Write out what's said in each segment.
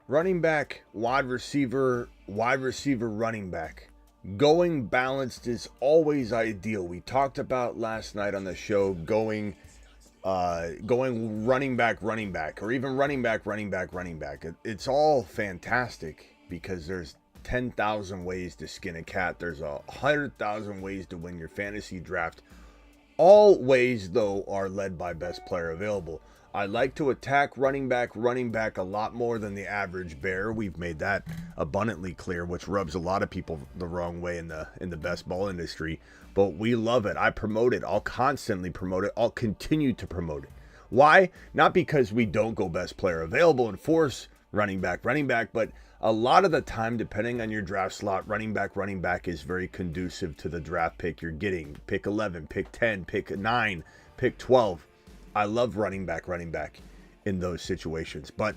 running back, wide receiver, running back. Going balanced is always ideal. We talked about last night on the show going running back, or even running back. It's all fantastic because there's 10,000 ways to skin a cat. There's 100,000 ways to win your fantasy draft. All ways, though, are led by best player available. I like to attack running back a lot more than the average bear. We've made that abundantly clear, which rubs a lot of people the wrong way in the best ball industry. But we love it. I promote it. I'll constantly promote it. I'll continue to promote it. Why? Not because we don't go best player available and force running back, but a lot of the time, depending on your draft slot, running back is very conducive to the draft pick you're getting. Pick 11, pick 10, pick 9, pick 12. I love running back in those situations. But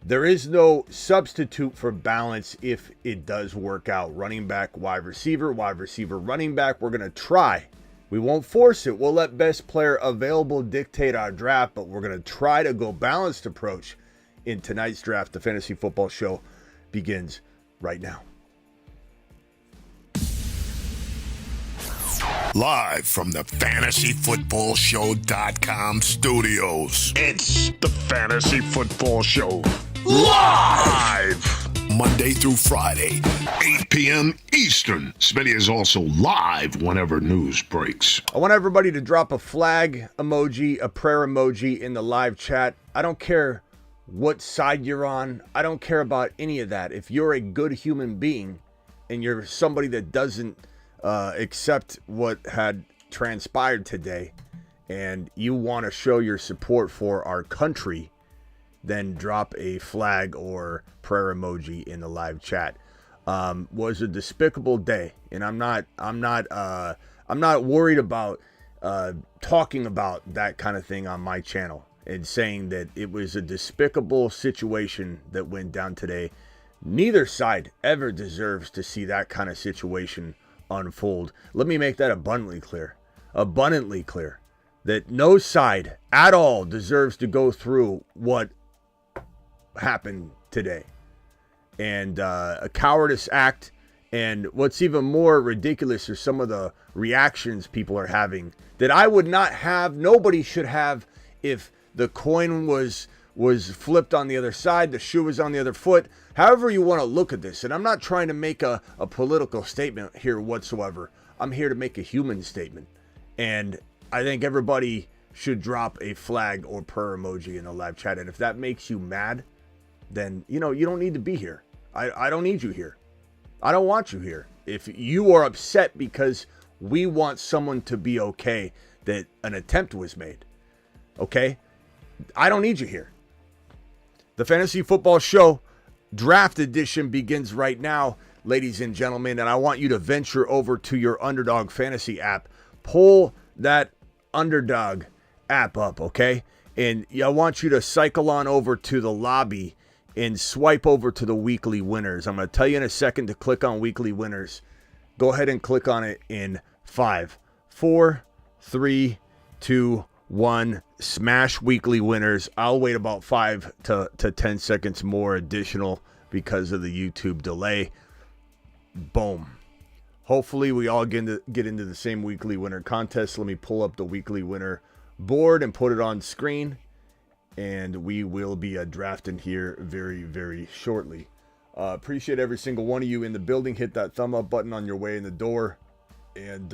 there is no substitute for balance if it does work out. Running back, wide receiver, running back. We're going to try. We won't force it. We'll let best player available dictate our draft, but we're going to try to go balanced approach in tonight's draft. The Fantasy Football Show begins right now. Live from the FantasyFootballShow.com studios. It's the Fantasy Football Show. Live! Monday through Friday, 8 p.m. Eastern. Smitty is also live whenever news breaks. I want everybody to drop a flag emoji, a prayer emoji in the live chat. I don't care what side you're on. I don't care about any of that. If you're a good human being and you're somebody that doesn't accept what had transpired today and you want to show your support for our country, then drop a flag or prayer emoji in the live chat. Was a despicable day, and I'm not worried about talking about that kind of thing on my channel and saying that it was a despicable situation that went down today. Neither side ever deserves to see that kind of situation unfold. Let me make that abundantly clear, that no side at all deserves to go through what happened today. And a cowardice act. And what's even more ridiculous are some of the reactions people are having that I would not have, nobody should have, if the coin was flipped on the other side, the shoe was on the other foot. However you want to look at this, and I'm not trying to make a political statement here whatsoever. I'm here to make a human statement. And I think everybody should drop a flag or prayer emoji in the live chat. And if that makes you mad, then, you don't need to be here. I don't need you here. I don't want you here. If you are upset because we want someone to be okay that an attempt was made, okay? I don't need you here. The Fantasy Football Show Draft Edition begins right now, ladies and gentlemen, and I want you to venture over to your Underdog Fantasy app. Pull that Underdog app up, okay? And I want you to cycle on over to the lobby and swipe over to the weekly winners. I'm going to tell you in a second to click on weekly winners. Go ahead and click on it in 5, 4, 3, 2, 1. Smash weekly winners. I'll wait about 5 to 10 seconds more additional because of the YouTube delay. Boom. Hopefully we all get into the same weekly winner contest. Let me pull up the weekly winner board and put it on screen. And we will be drafting here very, very shortly. Appreciate every single one of you in the building. Hit that thumb up button on your way in the door. And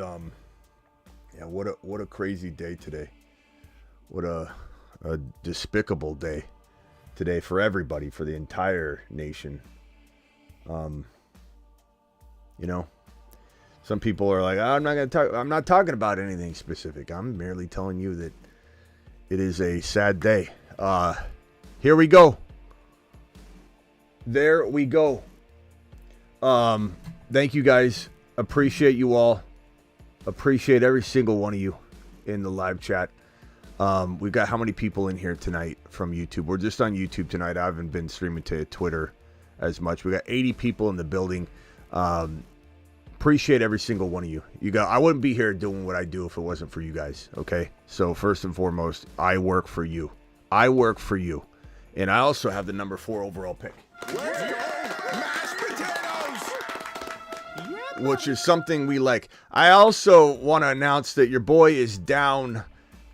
yeah, what a crazy day today. What a despicable day today for everybody, for the entire nation. Some people are like, I'm not talking about anything specific. I'm merely telling you that it is a sad day. Here we go. There we go. Thank you guys. Appreciate you all. Appreciate every single one of you in the live chat. We've got how many people in here tonight from YouTube? We're just on YouTube tonight. I haven't been streaming to Twitter as much. We got 80 people in the building. Appreciate every single one of you. I wouldn't be here doing what I do if it wasn't for you guys. Okay. So first and foremost, I work for you. And I also have the number 4 overall pick. Let's go. Mashed potatoes. Which is something we like. I also want to announce that your boy is down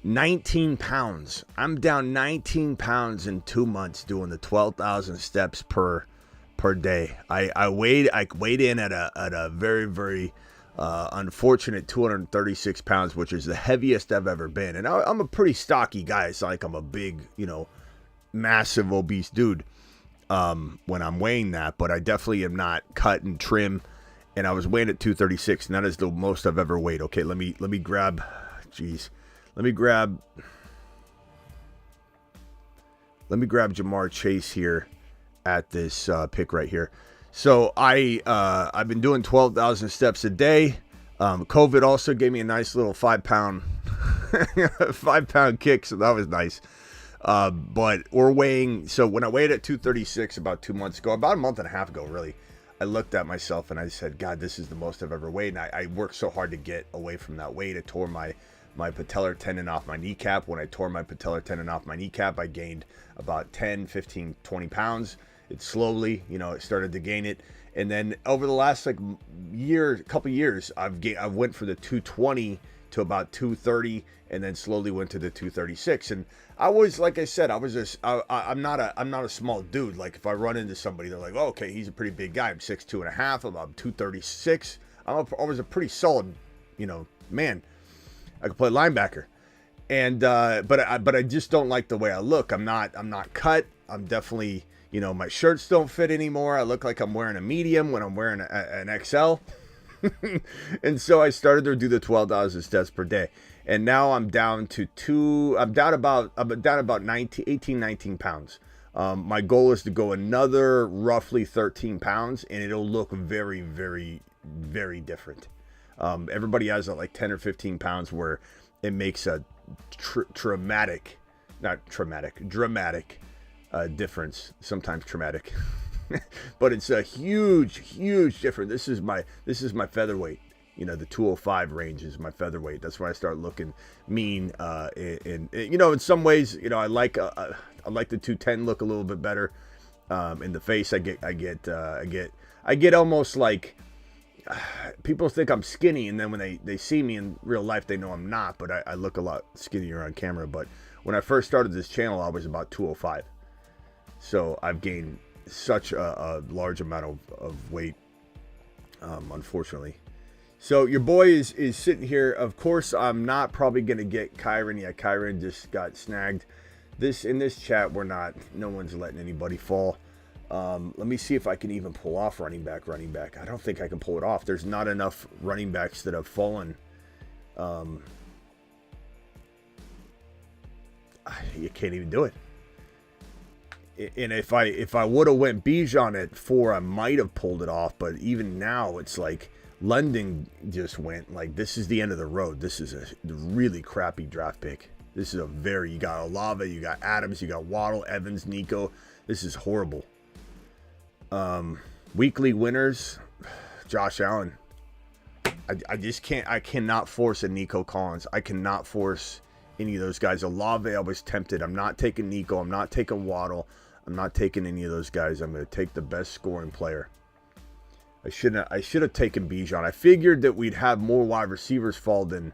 19 pounds. I'm down 19 pounds in 2 months doing the 12,000 steps per day. I weighed in at a very, very unfortunate 236 pounds, which is the heaviest I've ever been. And I'm a pretty stocky guy. It's not like I'm a big, massive obese dude when I'm weighing that, but I definitely am not cut and trim. And I was weighing at 236, and that is the most I've ever weighed. Okay, let me grab, let me grab Jamar Chase here at this pick right here. So I've been doing 12,000 steps a day. COVID also gave me a nice little 5-pound 5-pound kick, so that was nice. But we're weighing. So when I weighed at 236 about 2 months ago, about a month and a half ago, really. I looked at myself and I said, God, this is the most I've ever weighed. And I worked so hard to get away from that weight. I tore my patellar tendon off my kneecap. When I tore my patellar tendon off my kneecap, I gained about 10, 15, 20 pounds. It slowly, it started to gain it. And then over the last couple years, I went for the 220 to about 230 and then slowly went to the 236. And I was, like I said, I'm not a small dude. Like if I run into somebody, they're like, oh, okay, he's a pretty big guy. I'm 6'2" and a half. I'm about 236. I was a pretty solid, man. I could play linebacker. And but I just don't like the way I look. I'm not cut. I'm definitely, my shirts don't fit anymore. I look like I'm wearing a medium when I'm wearing an XL. And so I started to do the 12,000 steps per day. And now I'm down about 19 pounds. My goal is to go another roughly 13 pounds, and it'll look very, very, very different. Everybody has like 10 or 15 pounds where it makes a dramatic difference. Sometimes traumatic, but it's a huge difference. This is my featherweight. The 205 range is my featherweight. That's where I start looking mean. In some ways, I like the 210 look a little bit better. In the face, I get almost like people think I'm skinny, and then when they see me in real life, they know I'm not. But I look a lot skinnier on camera. But when I first started this channel, I was about 205. So I've gained such a large amount of weight, unfortunately. So your boy is sitting here. Of course, I'm not probably going to get Kyron. Yeah, Kyron just got snagged. In this chat, no one's letting anybody fall. Let me see if I can even pull off running back. I don't think I can pull it off. There's not enough running backs that have fallen. You can't even do it. And if I would have went Bijan at 4, I might have pulled it off. But even now, it's like London just went. Like, this is the end of the road. This is a really crappy draft pick. This is you got Olave, you got Adams, you got Waddle, Evans, Nico. This is horrible. Weekly winners, Josh Allen. I just can't. I cannot force a Nico Collins. I cannot force any of those guys. Olave, I was tempted. I'm not taking Nico. I'm not taking Waddle. I'm not taking any of those guys. I'm going to take the best scoring player. I should have taken Bijan. I figured that we'd have more wide receivers fall than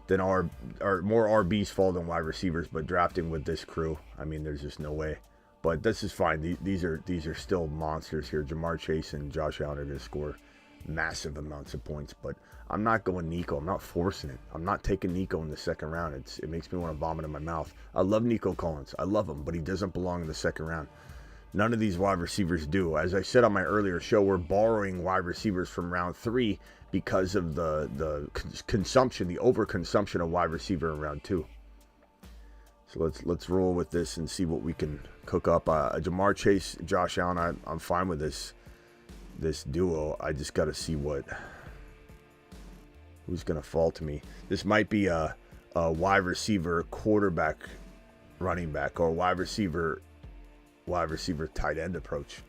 more RBs fall than wide receivers. But drafting with this crew, I mean, there's just no way. But this is fine. These are still monsters here. Jamar Chase and Josh Allen are going to score massive amounts of points. But I'm not going Nico. I'm not forcing it. I'm not taking Nico in the second round. It makes me want to vomit in my mouth. I love Nico Collins. I love him, but he doesn't belong in the second round. None of these wide receivers do. As I said on my earlier show, we're borrowing wide receivers from round 3 because of the consumption, the overconsumption of wide receiver in round 2. So let's roll with this and see what we can cook up. Jamar Chase, Josh Allen, I'm fine with this duo. I just got to see who's going to fall to me. This might be a wide receiver, quarterback, running back, or wide receiver, tight end approach.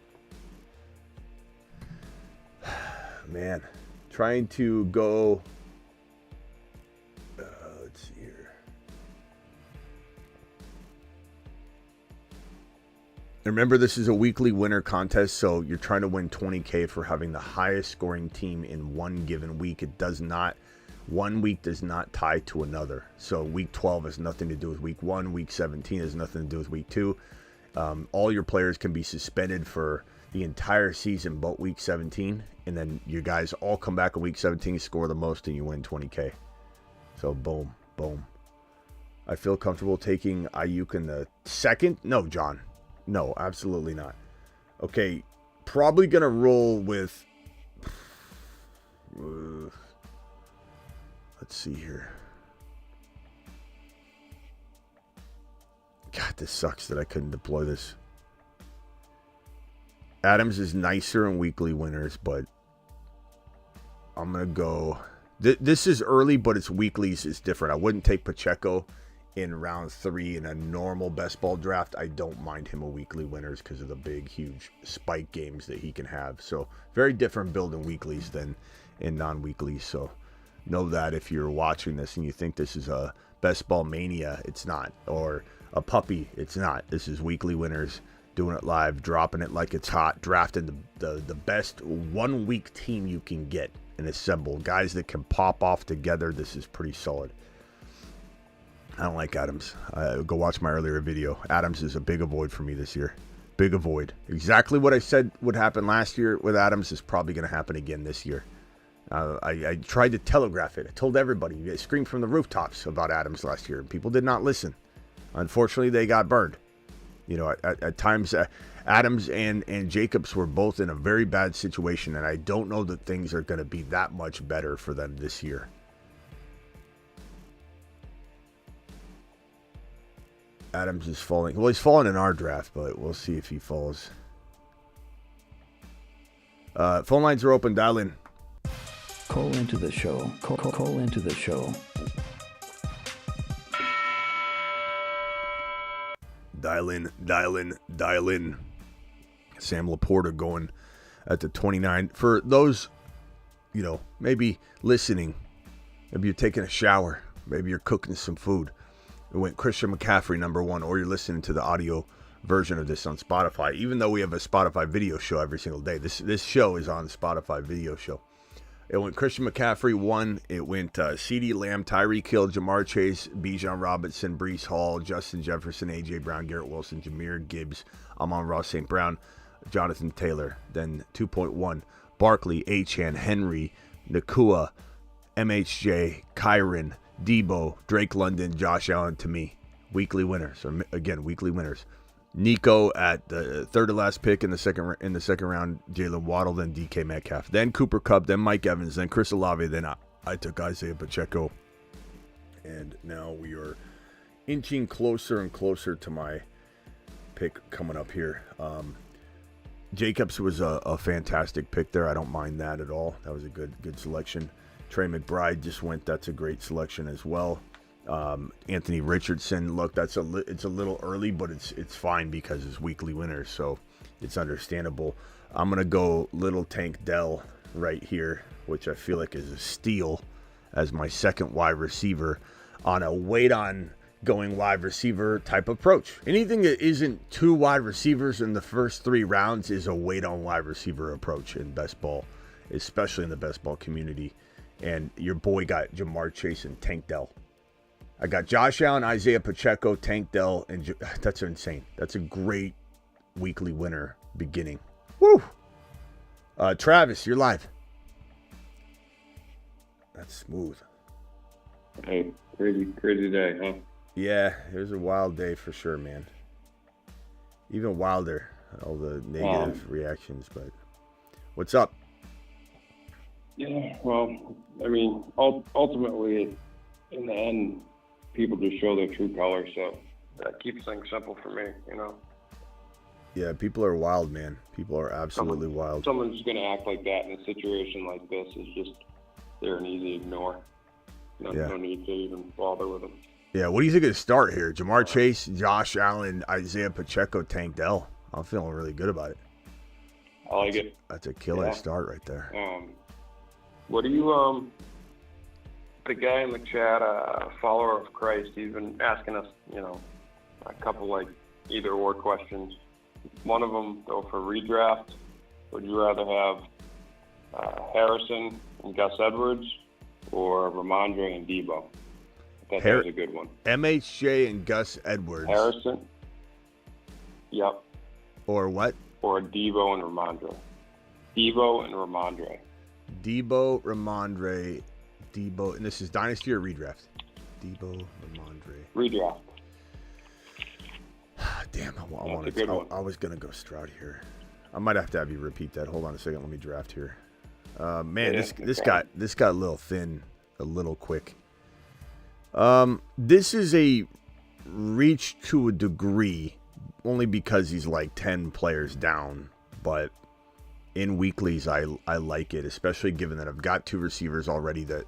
Man, trying to go. Let's see here. Remember, this is a weekly winner contest, so you're trying to win $20K for having the highest scoring team in one given week. One week does not tie to another. So week 12 has nothing to do with week 1. Week 17 has nothing to do with week 2. All your players can be suspended for the entire season but week 17. And then you guys all come back in week 17, score the most, and you win $20K. So boom, boom. I feel comfortable taking Ayuk in the second. No, John. No, absolutely not. Okay, probably going to roll with... let's see here. God, this sucks that I couldn't deploy this. Adams is nicer in weekly winners, but I'm going to go... This is early, but it's weeklies. It's different. I wouldn't take Pacheco in round 3 in a normal best ball draft. I don't mind him a weekly winners because of the big, huge spike games that he can have. So very different build in weeklies than in non-weeklies. So know that if you're watching this and you think this is a best ball mania, it's not. Or a puppy, it's not. This is weekly winners, doing it live, dropping it like it's hot, drafting the best 1 week team you can get and assemble. Guys that can pop off together. This is pretty solid. I don't like Adams. Go watch my earlier video. Adams is a big avoid for me this year. Big avoid. Exactly what I said would happen last year with Adams is probably going to happen again this year. I tried to telegraph it. I told everybody. I screamed from the rooftops about Adams last year, and people did not listen. Unfortunately, they got burned. You know, at times, Adams and Jacobs were both in a very bad situation, and I don't know that things are going to be that much better for them this year. Adams is falling. Well, he's fallen in our draft, but we'll see if he falls. Phone lines are open. Dial in. Call into the show. Call into the show. Dial in. Dial in. Dial in. Sam Laporta going at the 29. For those, you know, maybe listening, maybe you're taking a shower, maybe you're cooking some food. It went Christian McCaffrey number 1, or you're listening to the audio version of this on Spotify. Even though we have a Spotify video show every single day, this show is on the Spotify video show. It went Christian McCaffrey 1. It went CeeDee Lamb, Tyreek Hill, Jamar Chase, Bijan Robinson, Breece Hall, Justin Jefferson, A.J. Brown, Garrett Wilson, Jahmyr Gibbs, Amon-Ra St. Brown, Jonathan Taylor. Then 2.1, Barkley, Achane, Henry, Nakua, MHJ, Kyron, Debo, Drake London, Josh Allen to me. Weekly winners. Or again, weekly winners. Nico at the third to last pick in the second round. Jalen Waddle, then DK Metcalf, then Cooper Kupp, then Mike Evans, then Chris Olave, then I took Isaiah Pacheco. And now we are inching closer and closer to my pick coming up here. Jacobs was a fantastic pick there. I don't mind that at all. That was a good selection. Trey McBride just went. That's a great selection as well. Anthony Richardson, look, it's a little early, but it's fine because it's weekly winners, so it's understandable. I'm gonna go little Tank Dell right here, which I feel like is a steal as my second wide receiver on a wait on going wide receiver type approach. Anything that isn't 2 wide receivers in the first 3 rounds is a wait on wide receiver approach in best ball, especially in the best ball community. And your boy got Jamar Chase and Tank Dell. I got Josh Allen, Isaiah Pacheco, Tank Dell, and that's insane. That's a great weekly winner beginning. Woo! Travis, you're live. That's smooth. Hey, crazy day, huh? Yeah, it was a wild day for sure, man. Even wilder, all the negative reactions, but what's up? Yeah, well, I mean, ultimately, in the end, people just show their true colors, so that keeps things simple for me, you know? Yeah, people are wild, man. People are absolutely wild. Someone's going to act like that in a situation like this is just, they're an easy ignore. No need to even bother with them. Yeah, what do you think of the start here? Jamar Chase, Josh Allen, Isaiah Pacheco, Tank Dell. I'm feeling really good about it. I like it. That's a killer start right there. What do you, the guy in the chat, follower of Christ, he's been asking us, you know, a couple like either or questions. one of them go for redraft? Would you rather have Harrison and Gus Edwards or Ramondre and Debo? I thought that was a good one. MHJ and Gus Edwards. Harrison. Yep. Or what? Or Debo and Ramondre. Debo and Ramondre. Debo, Ramondre, Debo, and this is Dynasty or Redraft? Debo, Ramondre. Redraft. Damn, I was going to go Stroud here. I might have to have you repeat that. Hold on a second. Let me draft here. Man, this got a little thin, a little quick. This is a reach to a degree, only because he's like 10 players down. But in weeklies, I like it, especially given that I've got two receivers already. The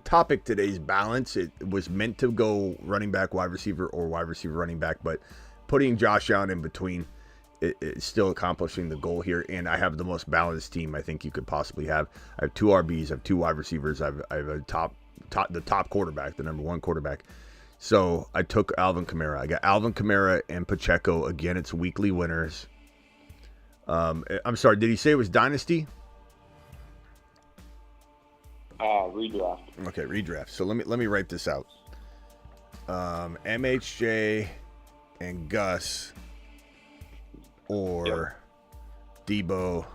topic today's balance. It was meant to go running back, wide receiver, or wide receiver, running back, but putting Josh Allen in between, it's still accomplishing the goal here. And I have the most balanced team I think you could possibly have. I have two RBs, I have two wide receivers, I have a the top quarterback, the number one quarterback. So I took Alvin Kamara. I got Alvin Kamara and Pacheco. Again, it's weekly winners. I'm sorry, did he say it was Dynasty? Redraft. Okay, redraft. So let me write this out. MHJ and Gus or Debo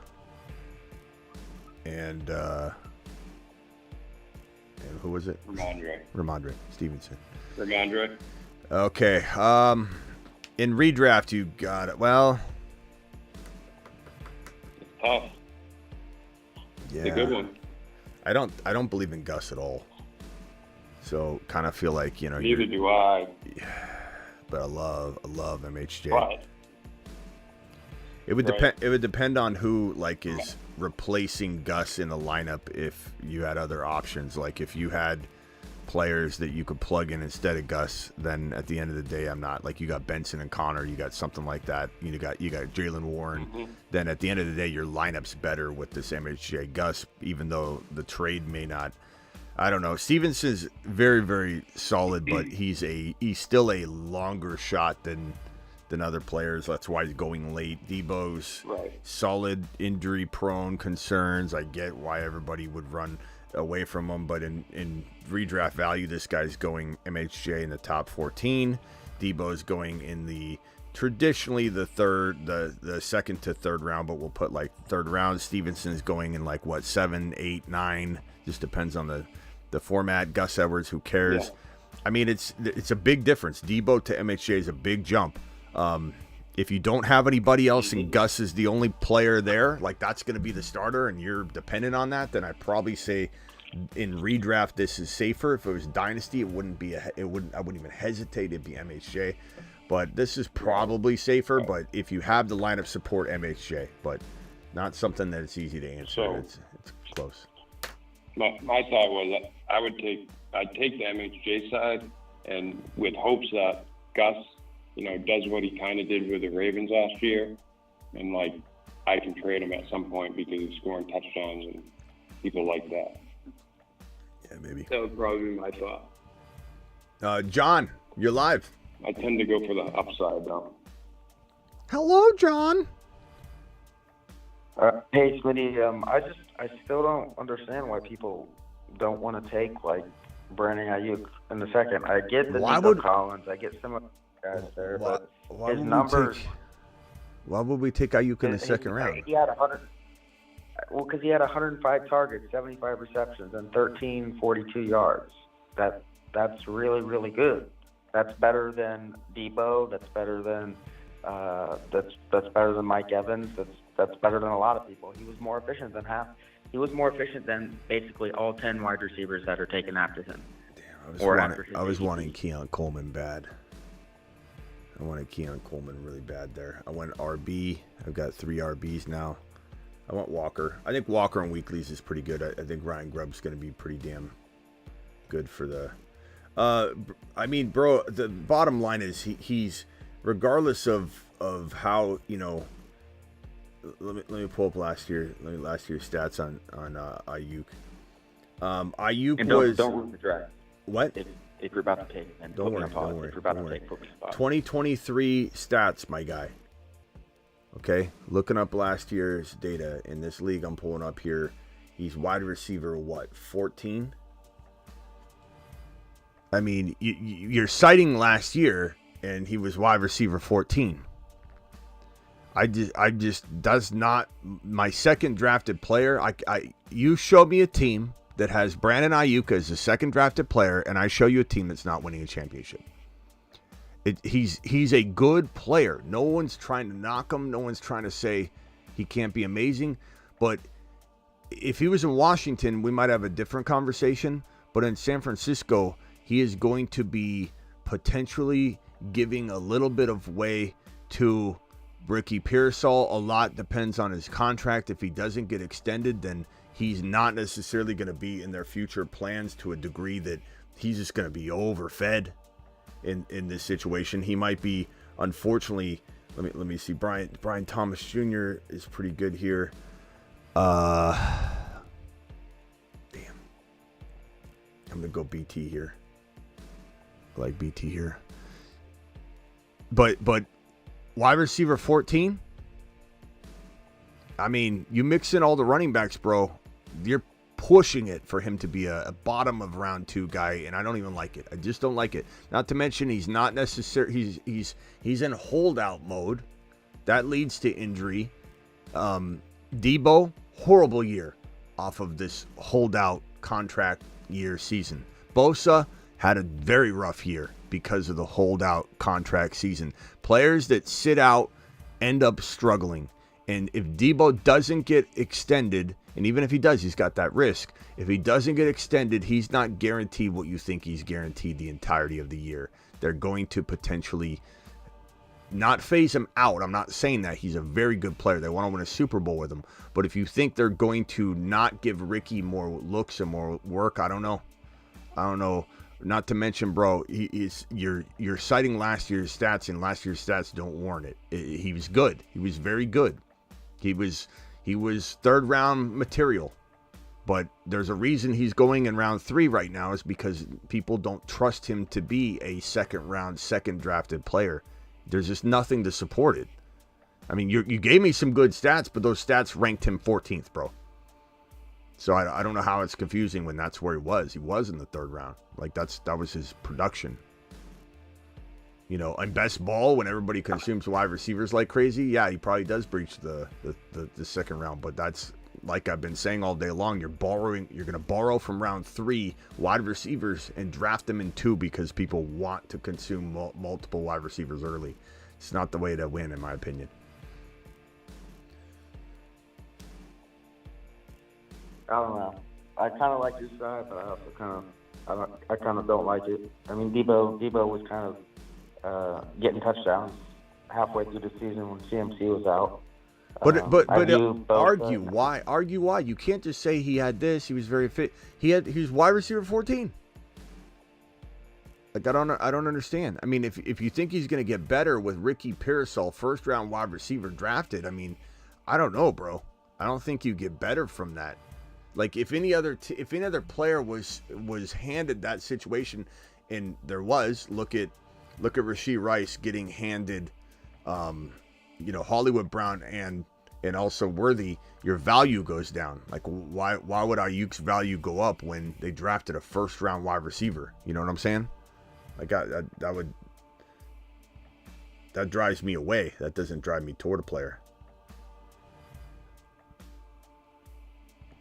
and who was it? Ramondre Stevenson. Ramondre. Okay. In redraft, you got it. Well, tough. Yeah. It's a good one. I don't believe in Gus at all. So kind of feel like, Neither do I. Yeah, but I love MHJ. But, It would depend. It would depend on who is replacing Gus in the lineup. If you had other options, like if you had players that you could plug in instead of Gus, then at the end of the day, I'm not like you got Benson and Connor. You got something like that. You got Jalen Warren. Mm-hmm. Then at the end of the day, your lineup's better with this MHJ Gus, even though the trade may not. I don't know. Stevenson's very, very solid, but he's still a longer shot than other players. That's why he's going late. Debo's solid, injury prone concerns. I get why everybody would run away from him, but in redraft value, this guy's going MHJ in the top 14. Debo's going in the traditionally the second to third round, but we'll put third round. Stevenson's going in 7, 8, 9. Just depends on the format. Gus Edwards, who cares? Yeah. I mean, it's a big difference. Debo to MHJ is a big jump. If you don't have anybody else and Gus is the only player there, that's going to be the starter and you're dependent on that, then I'd probably say in redraft this is safer. If it was Dynasty, I wouldn't even hesitate. It'd be MHJ, but this is probably safer. But if you have the lineup support, MHJ, but not something that it's easy to answer. So, it's close. My thought was I'd take the MHJ side, and with hopes that Gus does what he kind of did with the Ravens last year, and I can trade him at some point because he's scoring touchdowns and people like that. Yeah, maybe. That would probably be my thought. John, you're live. I tend to go for the upside though. Hello, John. Hey, Smitty. I still don't understand why people don't want to take Brandon Ayuk in the second. I get the Nico Collins. I get some of guys there, but his numbers. Why would we take Ayuk in the second round? He had 100. Well, because he had 105 targets, 75 receptions, and 1342 yards. That's really, really good. That's better than Debo. That's better than that's better than Mike Evans. That's better than a lot of people. He was more efficient than half. He was more efficient than basically all 10 wide receivers that are taken after him. Damn, I was wanting Keon Coleman bad. I wanted Keon Coleman really bad there. I went RB. I've got 3 RBs now. I want Walker. I think Walker on weeklies is pretty good. I think Ryan Grubb's going to be pretty damn good for the. I mean, bro, the bottom line is he's regardless of how Let me pull up last year's stats on Ayuk. Ayuk and was. Don't ruin the draft. What? If you're about to take, then don't worry. 2023 stats, my guy. Okay, looking up last year's data in this league I'm pulling up here, he's wide receiver, 14? I mean, you're citing last year, and he was wide receiver 14. I just does not, my second drafted player, you show me a team that has Brandon Ayuk as the second drafted player, and I show you a team that's not winning a championship. He's a good player. No one's trying to knock him. No one's trying to say he can't be amazing. But if he was in Washington, we might have a different conversation. But in San Francisco, he is going to be potentially giving a little bit of way to Ricky Pearsall. A lot depends on his contract. If he doesn't get extended, then he's not necessarily going to be in their future plans to a degree that he's just going to be overfed in this situation. He might be, unfortunately, let me see. Brian Thomas Jr. is pretty good here. Damn. I'm going to go BT here. I like BT here. But wide receiver 14? I mean, you mix in all the running backs, bro. You're pushing it for him to be a bottom of round 2 guy, and I don't even like it. I just don't like it. Not to mention he's not necessary. He's in holdout mode. That leads to injury. Debo, horrible year off of this holdout contract year season. Bosa had a very rough year because of the holdout contract season. Players that sit out end up struggling. And if Debo doesn't get extended, and even if he does, he's got that risk. If he doesn't get extended, he's not guaranteed what you think he's guaranteed the entirety of the year. They're going to potentially not phase him out. I'm not saying that. He's a very good player. They want to win a Super Bowl with him. But if you think they're going to not give Ricky more looks and more work, I don't know. Not to mention, bro, you're citing last year's stats, and last year's stats don't warrant it. He was good. He was very good. He was third round material. But there's a reason he's going in round 3 right now, is because people don't trust him to be a second round, second drafted player. There's just nothing to support it. I mean, you gave me some good stats, but those stats ranked him 14th, bro. So I don't know how it's confusing when that's where he was. He was in the third round. Like that was his production. You know, in best ball, when everybody consumes wide receivers like crazy, yeah, he probably does breach the second round. But that's, like I've been saying all day long, you're going to borrow from round 3 wide receivers and draft them in 2 because people want to consume multiple wide receivers early. It's not the way to win, in my opinion. I don't know. I kind of like your side, but I also kind of don't like it. I mean, Debo was kind of getting touchdowns halfway through the season when CMC was out. But argue why? You can't just say he had this. He was very fit. He was wide receiver 14. Like I don't understand. I mean, if you think he's going to get better with Ricky Pearsall, first round wide receiver drafted, I mean, I don't know, bro. I don't think you get better from that. Like if any other player was handed that situation, and there was, look at Rashee Rice getting handed, Hollywood Brown and also Worthy, your value goes down. Like why would Ayuk's value go up when they drafted a first round wide receiver? You know what I'm saying? Like that drives me away. That doesn't drive me toward a player.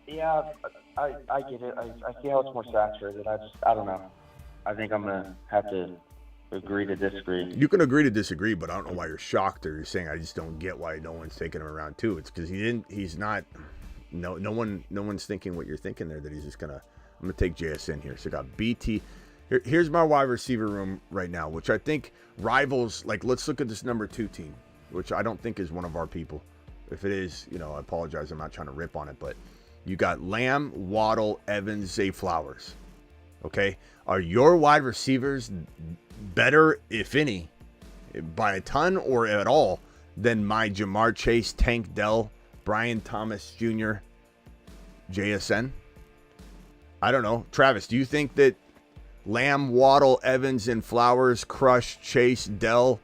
Yeah, I get it. I see how it's more saturated. I don't know. I think I'm going to have to agree to disagree. You can agree to disagree, but I don't know why you're shocked, or you're saying I just don't get why no one's taking him around 2. It's because no one's thinking what you're thinking there, that he's just going to, I'm going to take JSN here. So I got BT. Here's my wide receiver room right now, which I think rivals, like let's look at this number 2 team, which I don't think is one of our people. If it is, I apologize. I'm not trying to rip on it, but you got Lamb, Waddle, Evans, Zay Flowers. Okay? Are your wide receivers better, if any, by a ton or at all, than my Jamar Chase, Tank Dell, Brian Thomas Jr., JSN? I don't know. Travis, do you think that Lamb, Waddle, Evans, and Flowers crush Chase, Dell,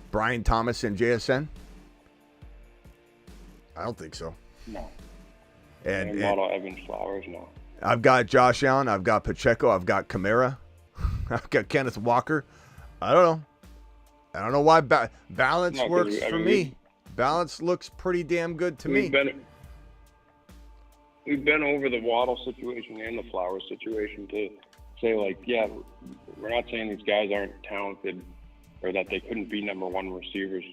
Brian Thomas, and JSN? I don't think so. No. And model Evans Flowers, no. I've got Josh Allen. I've got Pacheco. I've got Kamara. I've got Kenneth Walker. I don't know. I don't know why balance works for me. Balance looks pretty damn good to me. We've been over the Waddle situation and the Flowers situation to say, like, yeah, we're not saying these guys aren't talented or that they couldn't be number one receivers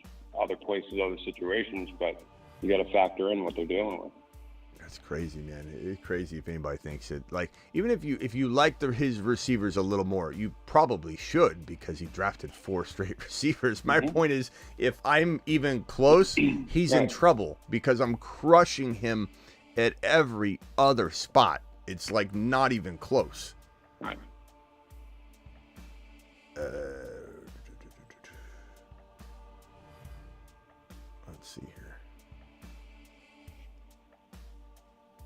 other places, other situations, but you got to factor in what they're dealing with. That's crazy, man. It's crazy if anybody thinks it. Like, even if you like his receivers a little more, you probably should, because he drafted 4 straight receivers. My point is, if I'm even close, he's in trouble because I'm crushing him at every other spot. It's like not even close. Right. Let's see here.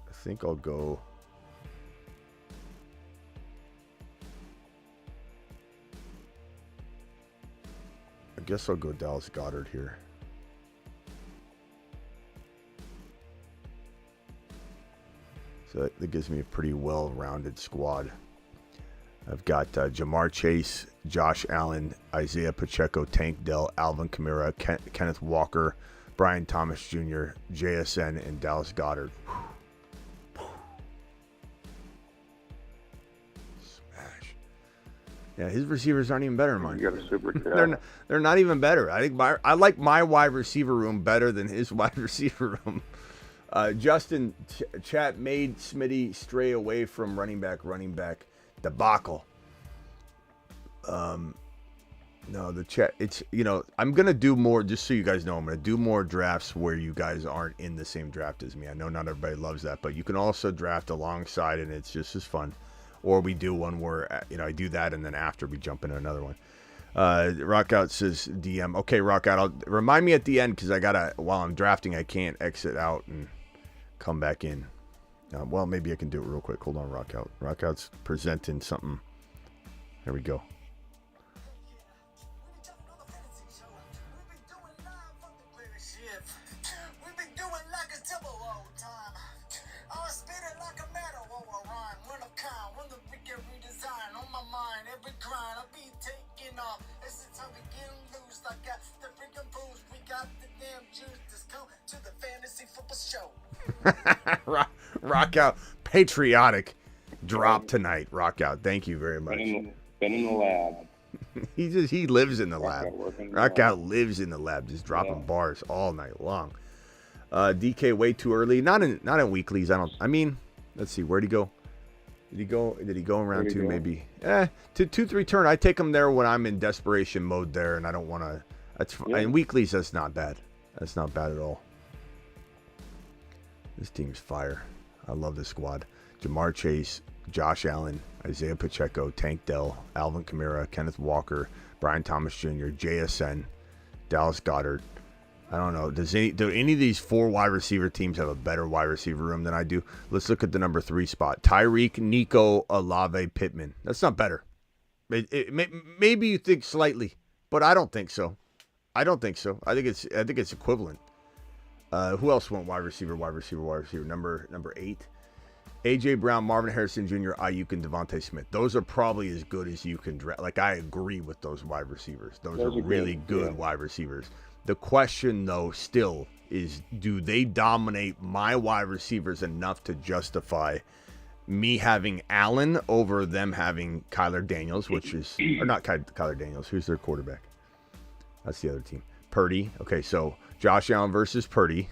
I think I'll go. I guess I'll go Dallas Goedert here. So that gives me a pretty well-rounded squad. I've got Jamar Chase, Josh Allen, Isaiah Pacheco, Tank Dell, Alvin Kamara, Kenneth Walker, Brian Thomas Jr., JSN, and Dallas Goedert. Smash. Yeah, his receivers aren't even better than mine. You got a super They're not even better. I think I like my wide receiver room better than his wide receiver room. Justin chat made Smitty stray away from running back debacle. No, the chat, it's, I'm going to do more, just so you guys know, I'm going to do more drafts where you guys aren't in the same draft as me. I know not everybody loves that, but you can also draft alongside and it's just as fun. Or we do one where, I do that and then after we jump into another one. Rockout says DM. Okay, Rockout, remind me at the end, because while I'm drafting, I can't exit out and come back in. Well, maybe I can do it real quick. Hold on, Rockout. Rockout's presenting something. There we go. Rockout, patriotic drop tonight. Rockout, thank you very much. Been in the lab. he lives in the lab. Rockout lives in the lab, just dropping bars all night long. DK way too early. Not in weeklies. Let's see, where'd he go? Did he go in round 2? Maybe. To 2-3 turn. I take him there when I'm in desperation mode there, and I don't want to. That's fine. In weeklies, that's not bad. That's not bad at all. This team's fire. I love this squad. Jamar Chase, Josh Allen, Isaiah Pacheco, Tank Dell, Alvin Kamara, Kenneth Walker, Brian Thomas Jr., JSN, Dallas Goedert. I don't know. Do any of these 4 wide receiver teams have a better wide receiver room than I do? Let's look at the number 3 spot. Tyreek, Nico, Olave, Pittman. That's not better. Maybe you think slightly, but I don't think so. I think it's equivalent. Who else went wide receiver? Number 8. A.J. Brown, Marvin Harrison Jr., Ayuk, and Devontae Smith. Those are probably as good as you can draft. Like, I agree with those wide receivers. Those are really good wide receivers. The question, though, still is, do they dominate my wide receivers enough to justify me having Allen over them having Kyler Daniels, or not Kyler Daniels. Who's their quarterback? That's the other team. Purdy. Okay, so Josh Allen versus Purdy.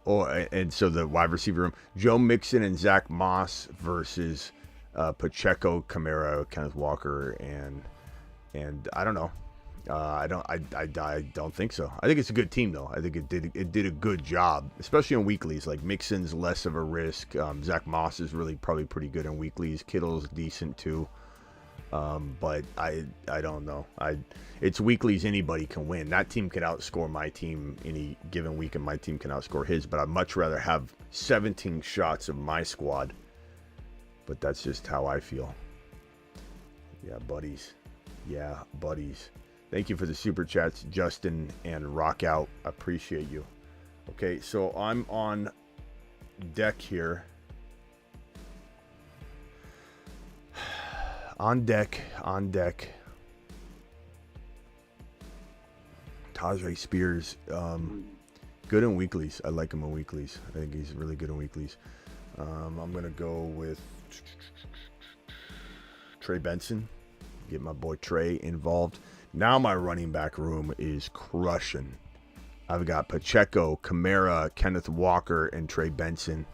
And so the wide receiver room, Joe Mixon and Zach Moss versus Pacheco, Kamara, Kenneth Walker, and I don't know. I don't think so. I think it's a good team though. I think it did a good job, especially in weeklies. Like Mixon's less of a risk. Zach Moss is really probably pretty good in weeklies. Kittle's decent too. But I don't know. It's weeklies, anybody can win. That team could outscore my team any given week, and my team can outscore his. But I'd much rather have 17 shots of my squad. But that's just how I feel. Yeah, buddies. Thank you for the super chats, Justin and Rockout. Appreciate you. Okay, so I'm on deck here. On deck. Tajay Spears, good in weeklies. I like him in weeklies. I think he's really good in weeklies. I'm going to go with Trey Benson. Get my boy Trey involved. Now my running back room is crushing. I've got Pacheco, Kamara, Kenneth Walker, and Trey Benson.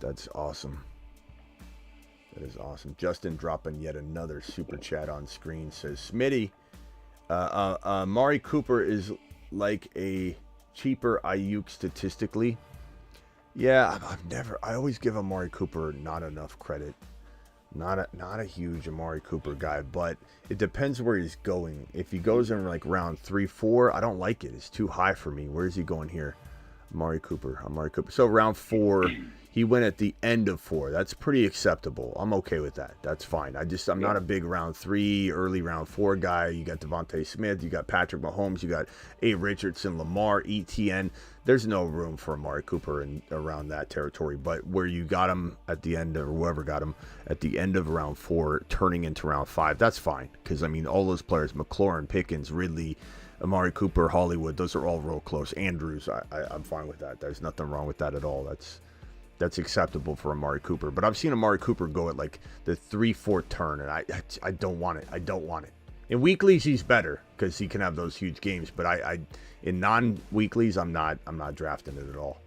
That's awesome. That is awesome. Justin dropping yet another super chat on screen. Says, Smitty, Amari Cooper is like a cheaper Ayuk statistically. Yeah, I always give Amari Cooper not enough credit. Not a huge Amari Cooper guy, but it depends where he's going. If he goes in like round 3, 4, I don't like it. It's too high for me. Where is he going here? Amari Cooper. So round 4, he went at the end of 4. That's pretty acceptable. I'm okay with that. That's fine. I'm not a big round 3, early round 4 guy. You got Devontae Smith, you got Patrick Mahomes, you got A. Richardson, Lamar, ETN. There's no room for Amari Cooper around that territory. But where you got him at the end, or whoever got him at the end of round 4, turning into round 5, that's fine. Because, I mean, all those players, McLaurin, Pickens, Ridley, Amari Cooper, Hollywood, those are all real close. Andrews, I'm fine with that. There's nothing wrong with that at all. That's acceptable for Amari Cooper. But I've seen Amari Cooper go at like the 3-4 turn, and I don't want it. I don't want it. In weeklies, he's better because he can have those huge games. But I in non-weeklies, I'm not drafting it at all.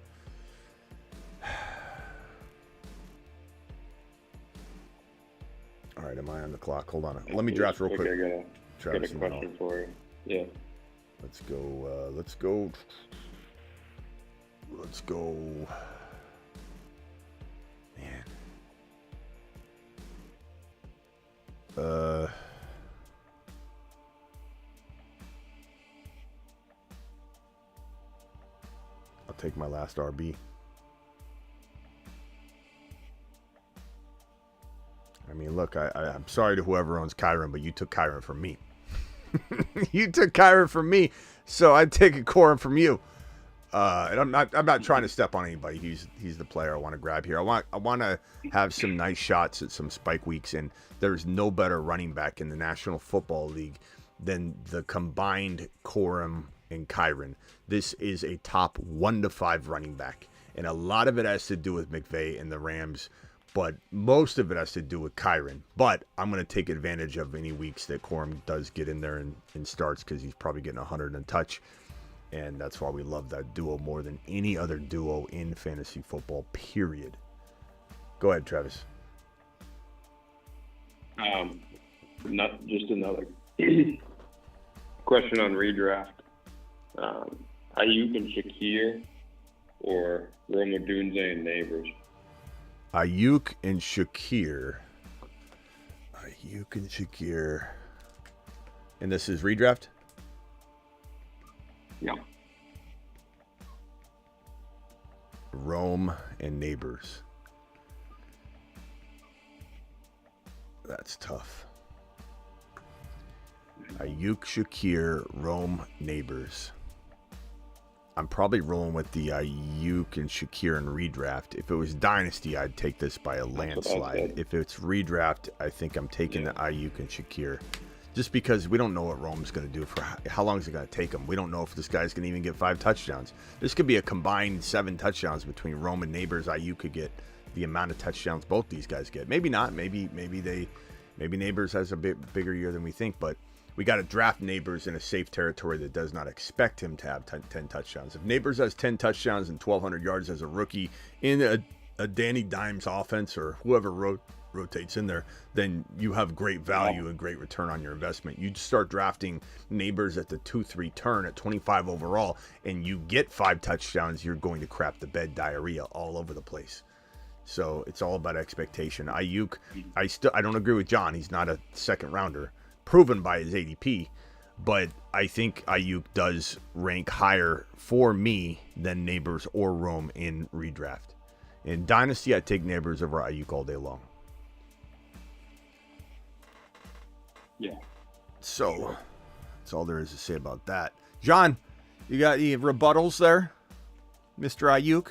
All right, am I on the clock? Hold on. Let me draft real quick. I got a question for you. Yeah. Let's go. Man. I'll take my last RB. I mean, look, I'm sorry to whoever owns Kyron, but you took Kyron from me. You took Kyron from me, so I'd take a Corum from you. And I'm not trying to step on anybody. He's the player I want to grab here. I want to have some nice shots at some spike weeks, and there's no better running back in the National Football League than the combined Corum and Kyron. This is a top 1 to 5 running back, and a lot of it has to do with McVay and the Rams, but most of it has to do with Kyron. But I'm going to take advantage of any weeks that Corum does get in there and starts, because he's probably getting 100 and touch. And that's why we love that duo more than any other duo in fantasy football, period. Go ahead, Travis. Not just another question on redraft. Ayuk and Shakir or Roma Dunze and Neighbors? Ayuk and Shakir. And this is redraft? Yeah. Rome and Neighbors. That's tough. Ayuk, Shakir, Rome, Neighbors. I'm probably rolling with the Ayuk and Shakir in redraft. If it was Dynasty, I'd take this by a landslide. If it's redraft, I think I'm taking the Ayuk and Shakir. Just because we don't know what Rome's going to do for how long is it going to take him. We don't know if this guy's going to even get 5 touchdowns. This could be a combined 7 touchdowns between Rome and Neighbors. Ayuk could get the amount of touchdowns both these guys get. Maybe not. Maybe Neighbors has a bit bigger year than we think. But we got to draft Neighbors in a safe territory that does not expect him to have 10 touchdowns. If Neighbors has 10 touchdowns and 1,200 yards as a rookie in a Danny Dimes offense, or whoever rotates in there, then you have great value and great return on your investment. You start drafting Neighbors at the 2-3 turn at 25 overall, and you get 5 touchdowns, you're going to crap the bed diarrhea all over the place. So it's all about expectation. Ayuk, I don't agree with John. He's not a second rounder, proven by his ADP, but I think Ayuk does rank higher for me than Neighbors or Rome in redraft. In Dynasty, I take Neighbors over Ayuk all day long. Yeah. So that's all there is to say about that. John, you got any rebuttals there Mr. Ayuk.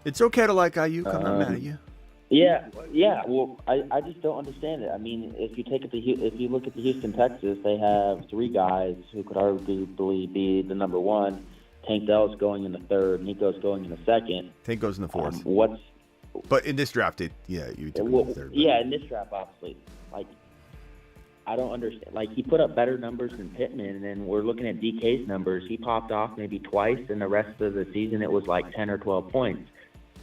It's okay to like Ayuk. I'm not mad at you. Yeah. Well, I just don't understand it. I mean, if you look at the Houston Texans, they have 3 guys who could arguably be the number one. Tank Dell's going in the 3rd. Nico's going in the 2nd. Tank goes in the 4th. But in this draft, you took him in the 3rd. Yeah, in this draft, obviously. Like, I don't understand. Like, he put up better numbers than Pittman, and then we're looking at DK's numbers. He popped off maybe twice, and the rest of the season it was like 10 or 12 points.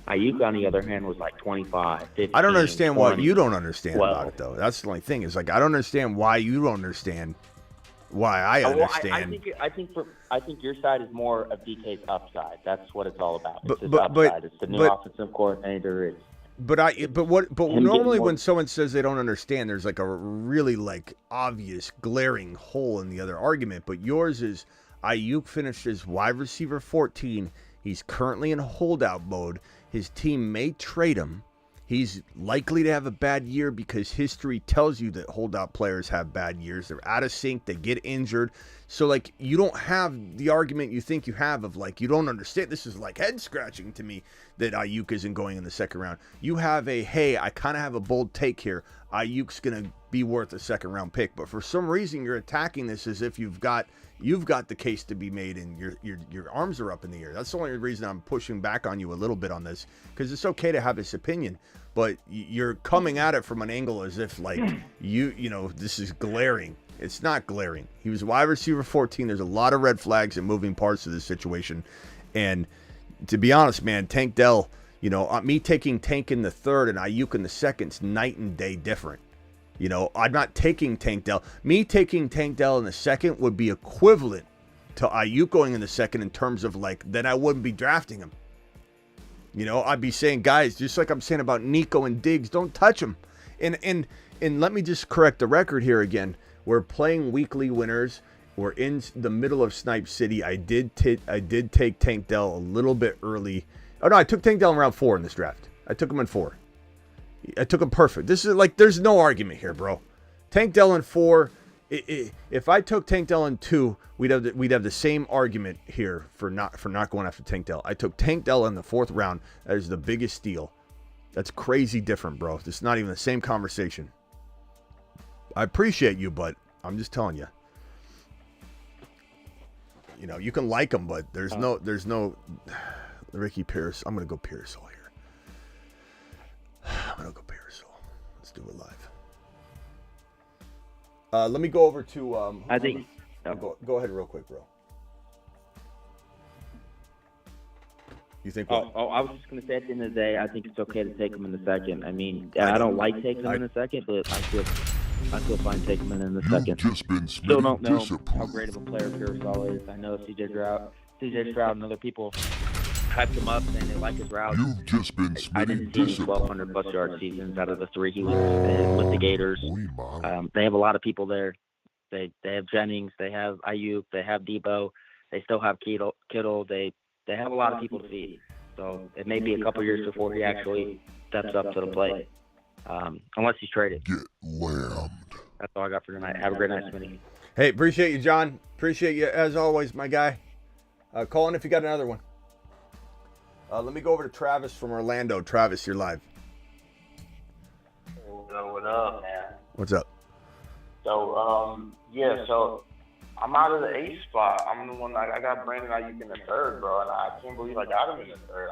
Ayuk, on the other hand, was like 25, 15, I don't understand 20. what you don't understand about it, though. That's the only thing. Is like I don't understand why you don't understand why I understand. I think your side is more of DK's upside. That's what it's all about. It's his But upside. It's the new offensive coordinator. But normally when someone says they don't understand, there's like a really like obvious glaring hole in the other argument. But yours is Ayuk finished as wide receiver 14. He's currently in holdout mode. His team may trade him. He's likely to have a bad year because history tells you that holdout players have bad years. They're out of sync. They get injured. So, like, you don't have the argument you think you have of, like, you don't understand. This is, like, head-scratching to me that Ayuk isn't going in the 2nd round. You have hey, I kind of have a bold take here. Ayuk's going to be worth a 2nd-round pick. But for some reason, you're attacking this as if you've got the case to be made and your arms are up in the air. That's the only reason I'm pushing back on you a little bit on this, because it's okay to have this opinion, but you're coming at it from an angle as if like you know this is glaring. It's not glaring. He was wide receiver 14. There's a lot of red flags and moving parts of this situation, and to be honest, man, Tank Dell, you know, me taking Tank in the 3rd and Ayuk in the 2nd is night and day different. You know, I'm not taking Tank Dell. Me taking Tank Dell in the 2nd would be equivalent to Ayuk going in the 2nd in terms of, like, then I wouldn't be drafting him. You know, I'd be saying, guys, just like I'm saying about Nico and Diggs, don't touch him. And let me just correct the record here again. We're playing weekly winners. We're in the middle of Snipe City. I did take Tank Dell a little bit early. Oh, no, I took Tank Dell in round 4 in this draft. I took him in 4. I took him perfect. This is like, there's no argument here, bro. Tank Dell in 4. If I took Tank Dell in 2, we'd have the same argument here for not going after Tank Dell. I took Tank Dell in the 4th round. That is the biggest steal. That's crazy different, bro. It's not even the same conversation. I appreciate you, but I'm just telling you. You know, you can like him, but there's no Ricky Pierce. I'm gonna go Pierce all here. I'm gonna go Parasol. Let's do it live. Let me go over to. I think. Go ahead, real quick, bro. You think? I was just gonna say at the end of the day, I think it's okay to take him in the 2nd. I mean, I don't like taking him in the 2nd, but I feel fine taking him in the 2nd. Still don't know how great of a player Parasol is. I know CJ Stroud, and other people hyped him up saying they like his route. You've just been I didn't see any 1,200 plus yard seasons out of the 3 he was in with the Gators. They have a lot of people there. They have Jennings, they have Ayuk, they have Debo, they still have Kittle. They have a lot of people to feed. So it may be a couple years before he actually steps up to the plate, unless he's traded. Get lammed. That's all I got for tonight. Have a great night, Smitty. Hey, appreciate you, John. Appreciate you as always, my guy. Call in if you got another one. Let me go over to Travis from Orlando. Travis, you're live. What up, man? What's up? So, so I'm out of the 8th spot. I'm the one, I got Brandon Ayuk in the 3rd, bro, and I can't believe I got him in the 3rd.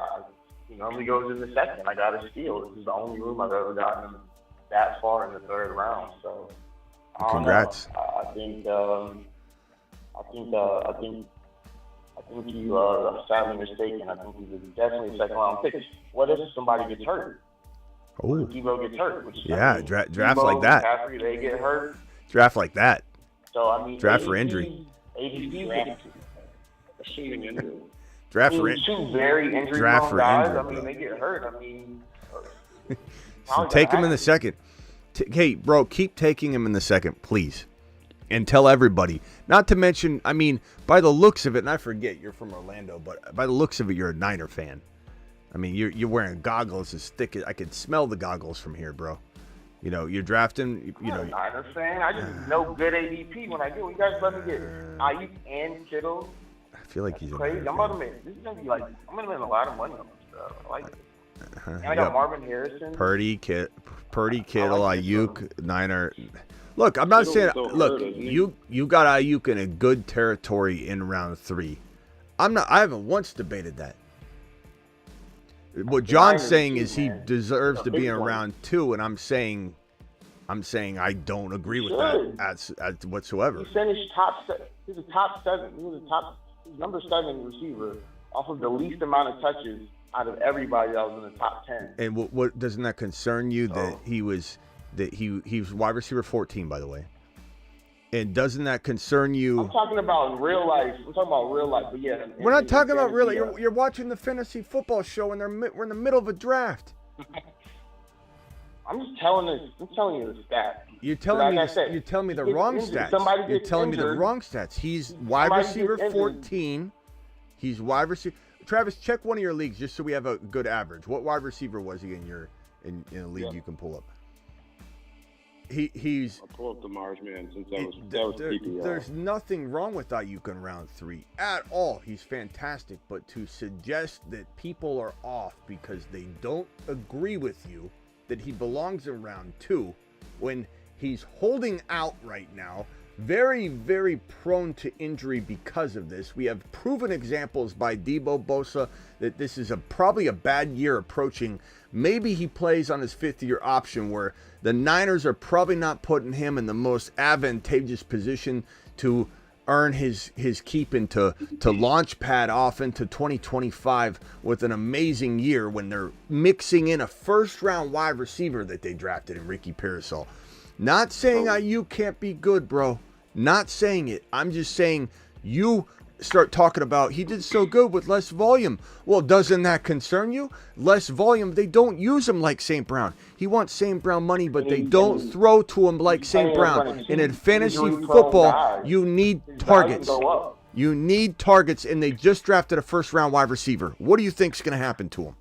He normally goes in the 2nd. I got a steal. This is the only room I've ever gotten him that far in the 3rd round. So, Congrats. I think you are sadly mistaken. I think he's definitely a 2nd-round pick. What if somebody gets hurt? Oh, Debo gets hurt. Draft Debo, like that. McCaffrey, they get hurt. Draft like that. So I mean, draft for injury. Draft for injury. Two very injury-prone guys. I mean, they get hurt. I mean, so take him in the 2nd. Hey, bro, keep taking him in the 2nd, please. And tell everybody. Not to mention, I mean, by the looks of it, and I forget you're from Orlando, but by the looks of it, you're a Niner fan. I mean, you're wearing goggles as thick as I could smell the goggles from here, bro. You know, you're drafting. You know, I'm a Niner fan. I just know good ADP when I do. You guys let me get Ayuk and Kittle feel like he's crazy. I'm about to make this is gonna be like I'm gonna make a lot of money on this stuff. I like it. And I got Marvin Harrison, Purdy, Kittle, Ayuk, Niner. Look, I'm not saying. Look, you got Ayuk in a good territory in round 3. I haven't once debated that. What John's saying is he deserves to be in round 2, and I'm saying I don't agree with that as whatsoever. He finished top. He's a top 7. He was a top number 7 receiver off of the least amount of touches out of everybody that was in the top 10. And what doesn't that concern you that he was wide receiver 14, by the way? And doesn't that concern you? I'm talking about real life. We're talking about real life, but yeah. We're not talking about real life. You're watching the fantasy football show, and we're in the middle of a draft. I'm just telling this. I'm telling you the stats. You're telling me the wrong stats. You're telling me the wrong stats. He's wide receiver 14. He's wide receiver. Travis, check one of your leagues just so we have a good average. What wide receiver was he in a league you can pull up? He's. I'll pull up the Marsman since that was PPR. There's nothing wrong with Ayuk in round 3 at all. He's fantastic, but to suggest that people are off because they don't agree with you that he belongs in round 2 when he's holding out right now, very, very prone to injury because of this. We have proven examples by Debo Bosa that this is probably a bad year approaching. Maybe he plays on his 5th-year option where the Niners are probably not putting him in the most advantageous position to earn his keep into launch pad off into 2025 with an amazing year when they're mixing in a first-round wide receiver that they drafted in Ricky Parasol. Not saying IU can't be good, bro. Not saying it. I'm just saying you start talking about he did so good with less volume. Well, doesn't that concern you? Less volume. They don't use him like St. Brown. He wants St. Brown money, but they don't throw to him like St. Brown. And in fantasy football, you need targets. You need targets, and they just drafted a first-round wide receiver. What do you think is going to happen to him?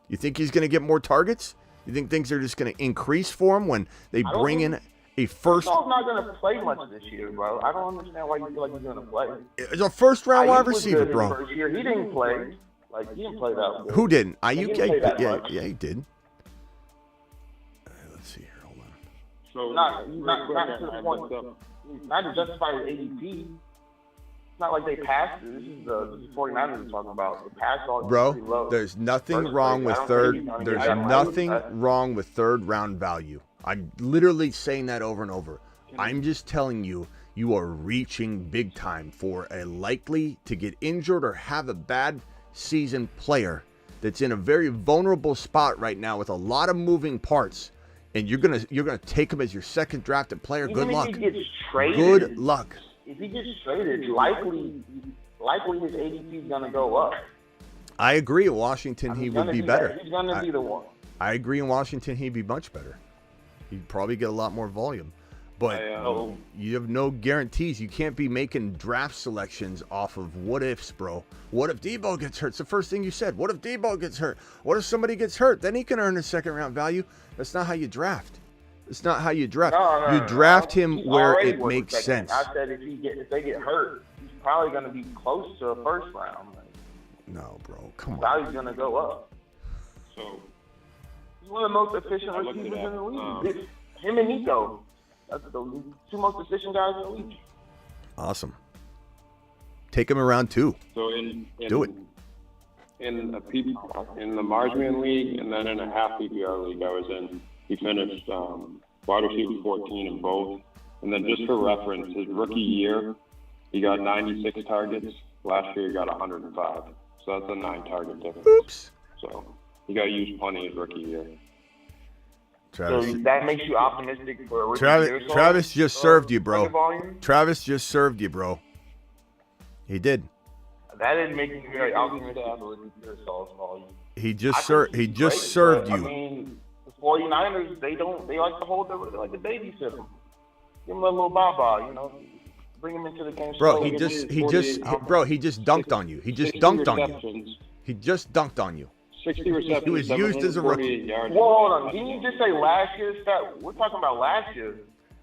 You think he's going to get more targets? You think things are just going to increase for him when they bring in a first? He's not going to play much this year, bro. I don't understand why you feel like he's going to play. It's a first-round wide receiver, bro. First year. He didn't play. He didn't play that good. Who didn't? Ayuk? Yeah, he did. Let's see here. Hold on. So not to the point. Not to justify his ADP. It's not like they passed it. This is the 49ers we're talking about. The pass all bro, there's nothing wrong with third. There's nothing wrong with third-round value. I'm literally saying that over and over. I'm just telling you, you are reaching big time for a likely to get injured or have a bad season player that's in a very vulnerable spot right now with a lot of moving parts, and you're gonna take him as your second drafted player. Even good luck. If he gets traded, good luck. If he gets traded, likely his ADP is gonna go up. I agree. In Washington, he would be better. He's gonna be the one. I agree. In Washington, he'd be much better. He'd probably get a lot more volume. But you have no guarantees. You can't be making draft selections off of what ifs, bro. What if Debo gets hurt? It's the first thing you said. What if Debo gets hurt? What if somebody gets hurt? Then he can earn a second-round value. That's not how you draft. It's not how you draft. No, you draft him where it makes sense. I said if they get hurt, he's probably going to be close to a first round. No, bro. Come on. Value's going to go up. So he's one of the most efficient receivers in the league. Him and Nico. That's the two most efficient guys in the league. Awesome. Take him around 2. So do it. In the Marsman League and then in a half PPR league I was in, he finished wide receiver 14 in both. And then just for reference, his rookie year, he got 96 targets. Last year he got 105. So that's a 9-target difference. Oops. So he got used plenty his rookie year. Travis, so that makes you optimistic for a rookie year. Travis just served you, bro. Travis just served you, bro. He did. That didn't make me very optimistic for rookie year volume. He just served you. I mean, the 49ers, they like to hold they like to babysit him. Give him a little baba, bring him into the game. Bro, he just dunked on you. He just dunked on you. He just dunked on you. 60 receptions. He was used as a rookie. Well, hold on. Didn't you just say last year's stat? We're talking about last year.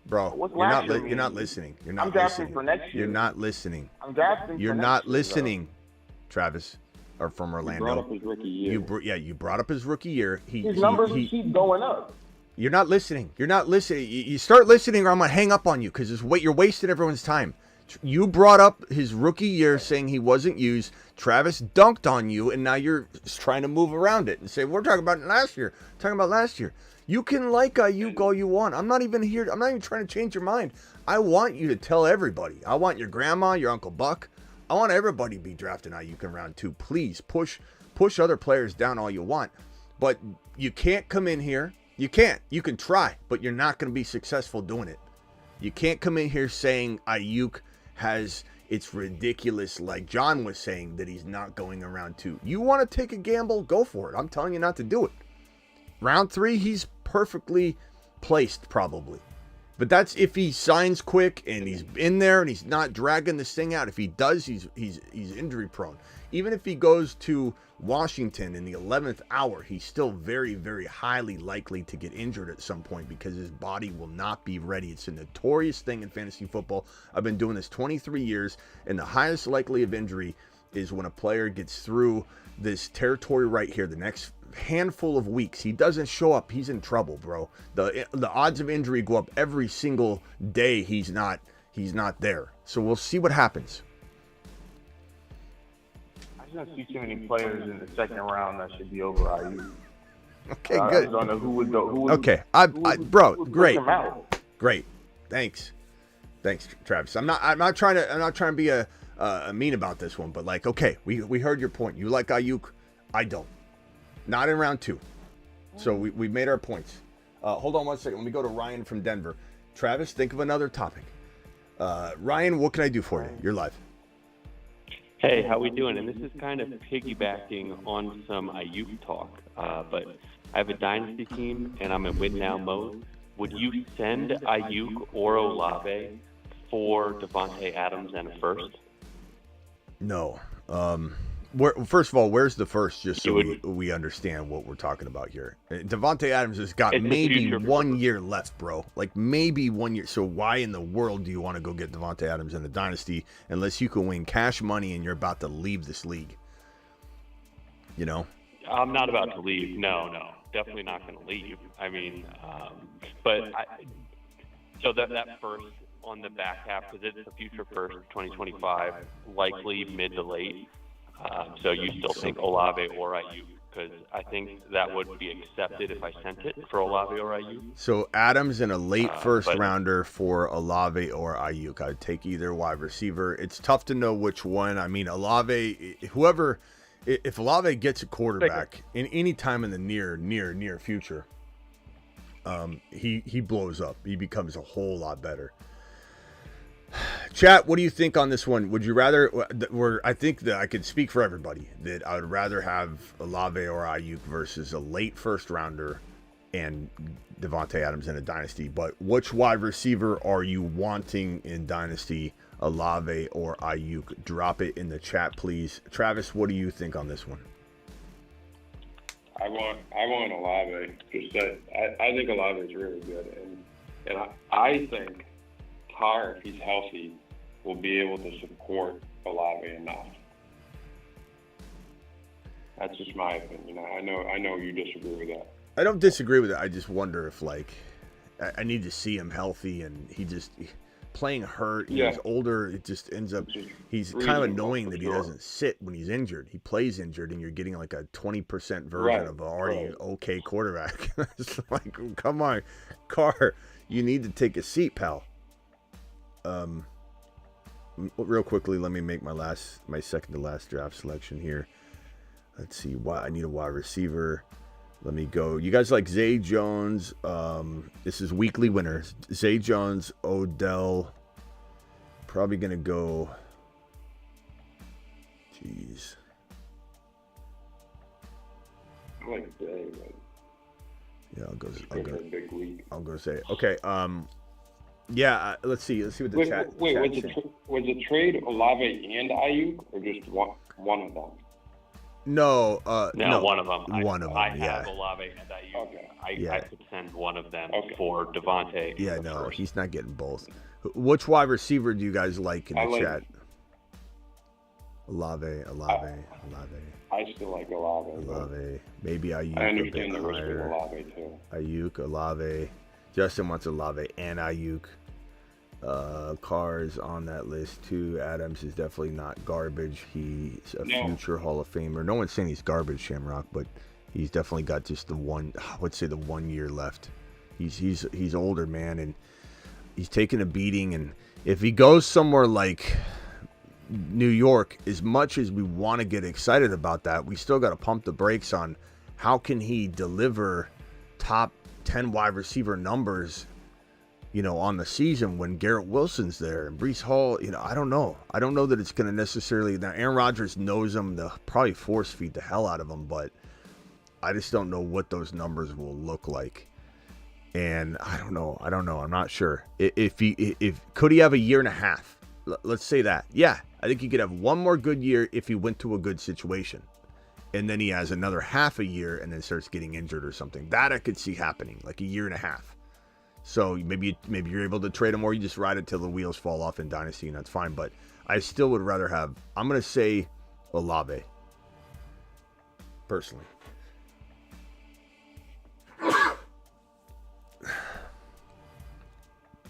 Bro, What's you're not last year you're mean? not listening. You're not I'm drafting listening. for next year. You're not listening. I'm drafting. You're for not next year, listening, Travis, or from Orlando. Brought up his rookie year. You brought up his rookie year. His numbers keep going up. You're not listening. You're not listening. You start listening, or I'm gonna hang up on you because you're wasting everyone's time. You brought up his rookie year, saying he wasn't used. Travis dunked on you, and now you're trying to move around it and say we're talking about last year. Talking about last year. You can like Ayuk all you want. I'm not even here. I'm not even trying to change your mind. I want you to tell everybody. I want your grandma, your Uncle Buck. I want everybody to be drafting Ayuk in round 2. Please push other players down all you want, but you can't come in here. You can't. You can try, but you're not going to be successful doing it. You can't come in here saying Ayuk has, it's ridiculous, like John was saying, that he's not going in round 2. You want to take a gamble? Go for it. I'm telling you not to do it. Round 3, he's perfectly placed, probably. But that's if he signs quick and he's in there and he's not dragging this thing out. If he does, he's injury prone. Even if he goes to Washington in the 11th hour, he's still very, very highly likely to get injured at some point because his body will not be ready. It's a notorious thing in fantasy football. I've been doing this 23 years, and the highest likely of injury is when a player gets through this territory right here, the next handful of weeks. He doesn't show up, he's in trouble, bro. The odds of injury go up every single day he's not there. So we'll see what happens. I just don't see too many players in the second round that should be over IU. Okay, good. I don't know who would go. Okay, bro, great. Thanks, Travis. I'm not trying to be a mean about this one, but like, okay, we heard your point. You like Ayuk, I don't. Not in round 2. So we made our points. Hold on one second. Let me go to Ryan from Denver. Travis, think of another topic. Ryan, what can I do for you? You're live. Hey, how we doing? And this is kind of piggybacking on some Ayuk talk, but I have a dynasty team, and I'm in win now mode. Would you send Ayuk or Olave for Devontae Adams and a first? No. First of all, where's the first? Just so we understand what we're talking about here. Devontae Adams has got maybe 1 year left, bro. Like maybe 1 year. So why in the world do you want to go get Devontae Adams in the dynasty unless you can win cash money and you're about to leave this league? You know? I'm not about to leave. No. Definitely not going to leave. I mean, so that first on the back half, because it's the future first, 2025, likely mid to late. So you still think Olave or Ayuk? Because I think that would be accepted if I sent it for Olave or Ayuk. So Adams and a late first rounder for Olave or Ayuk. I'd take either wide receiver. It's tough to know which one. I mean, Olave, if Olave gets a quarterback in any time in the near future, he blows up. He becomes a whole lot better. Chat, what do you think on this one? Would you rather, I think that I could speak for everybody, that I would rather have Olave or Ayuk versus a late first rounder and Devontae Adams in a dynasty. But which wide receiver are you wanting in dynasty, Olave or Ayuk? Drop it in the chat, please. Travis, what do you think on this one? I want Olave. Just that I think Olave is really good, and I think Carr, if he's healthy, will be able to support Olave enough. That's just my opinion. I know you disagree with that. I don't disagree with it. I just wonder if, like, I need to see him healthy, and he just playing hurt. He's older. It just ends up. He's kind of annoying that he doesn't sit when he's injured. He plays injured, and you're getting like a 20% version of an already okay quarterback. It's like, come on, Carr, you need to take a seat, pal. Real quickly, let me make my second to last draft selection here. Let's see. I need a wide receiver. Let me go. You guys like Zay Jones? This is weekly winners. Zay Jones, Odell. Probably gonna go. Jeez. I like Zay. Yeah, I'll go Zay. Okay. Yeah. Let's see what the chat. Wait, was it trade Olave and Ayuk, or just one of them? No, No, one of them. One of them, I yeah. have Olave and Ayuk. Okay. I could send one of them Okay. for Devontae. Yeah, no, he's not getting both. Which wide receiver do you guys like in the chat? Olave. I still like Olave. Maybe Ayuk I a understand bit the risk higher. of Olave too. Ayuk, Olave. Justin wants Olave and Ayuk. Carr's on that list too. Adams is definitely not garbage. He's a future Hall of Famer. No one's saying he's garbage, Shamrock, but he's definitely got just the 1 year left. He's older, man, and he's taking a beating. And if he goes somewhere like New York, as much as we want to get excited about that, we still got to pump the brakes on how can he deliver top 10 wide receiver numbers, on the season when Garrett Wilson's there and Breece Hall. I don't know. I don't know that it's going to necessarily. Now, Aaron Rodgers knows him. They'll probably force feed the hell out of him, but I just don't know what those numbers will look like. And I don't know. I'm not sure. If could he have a year and a half? Let's say that. Yeah, I think he could have one more good year if he went to a good situation. And then he has another half a year and then starts getting injured or something. That I could see happening, like a year and a half. So maybe you're able to trade him, or you just ride it till the wheels fall off in Dynasty, and that's fine. But I still would rather have, I'm going to say Olave, personally.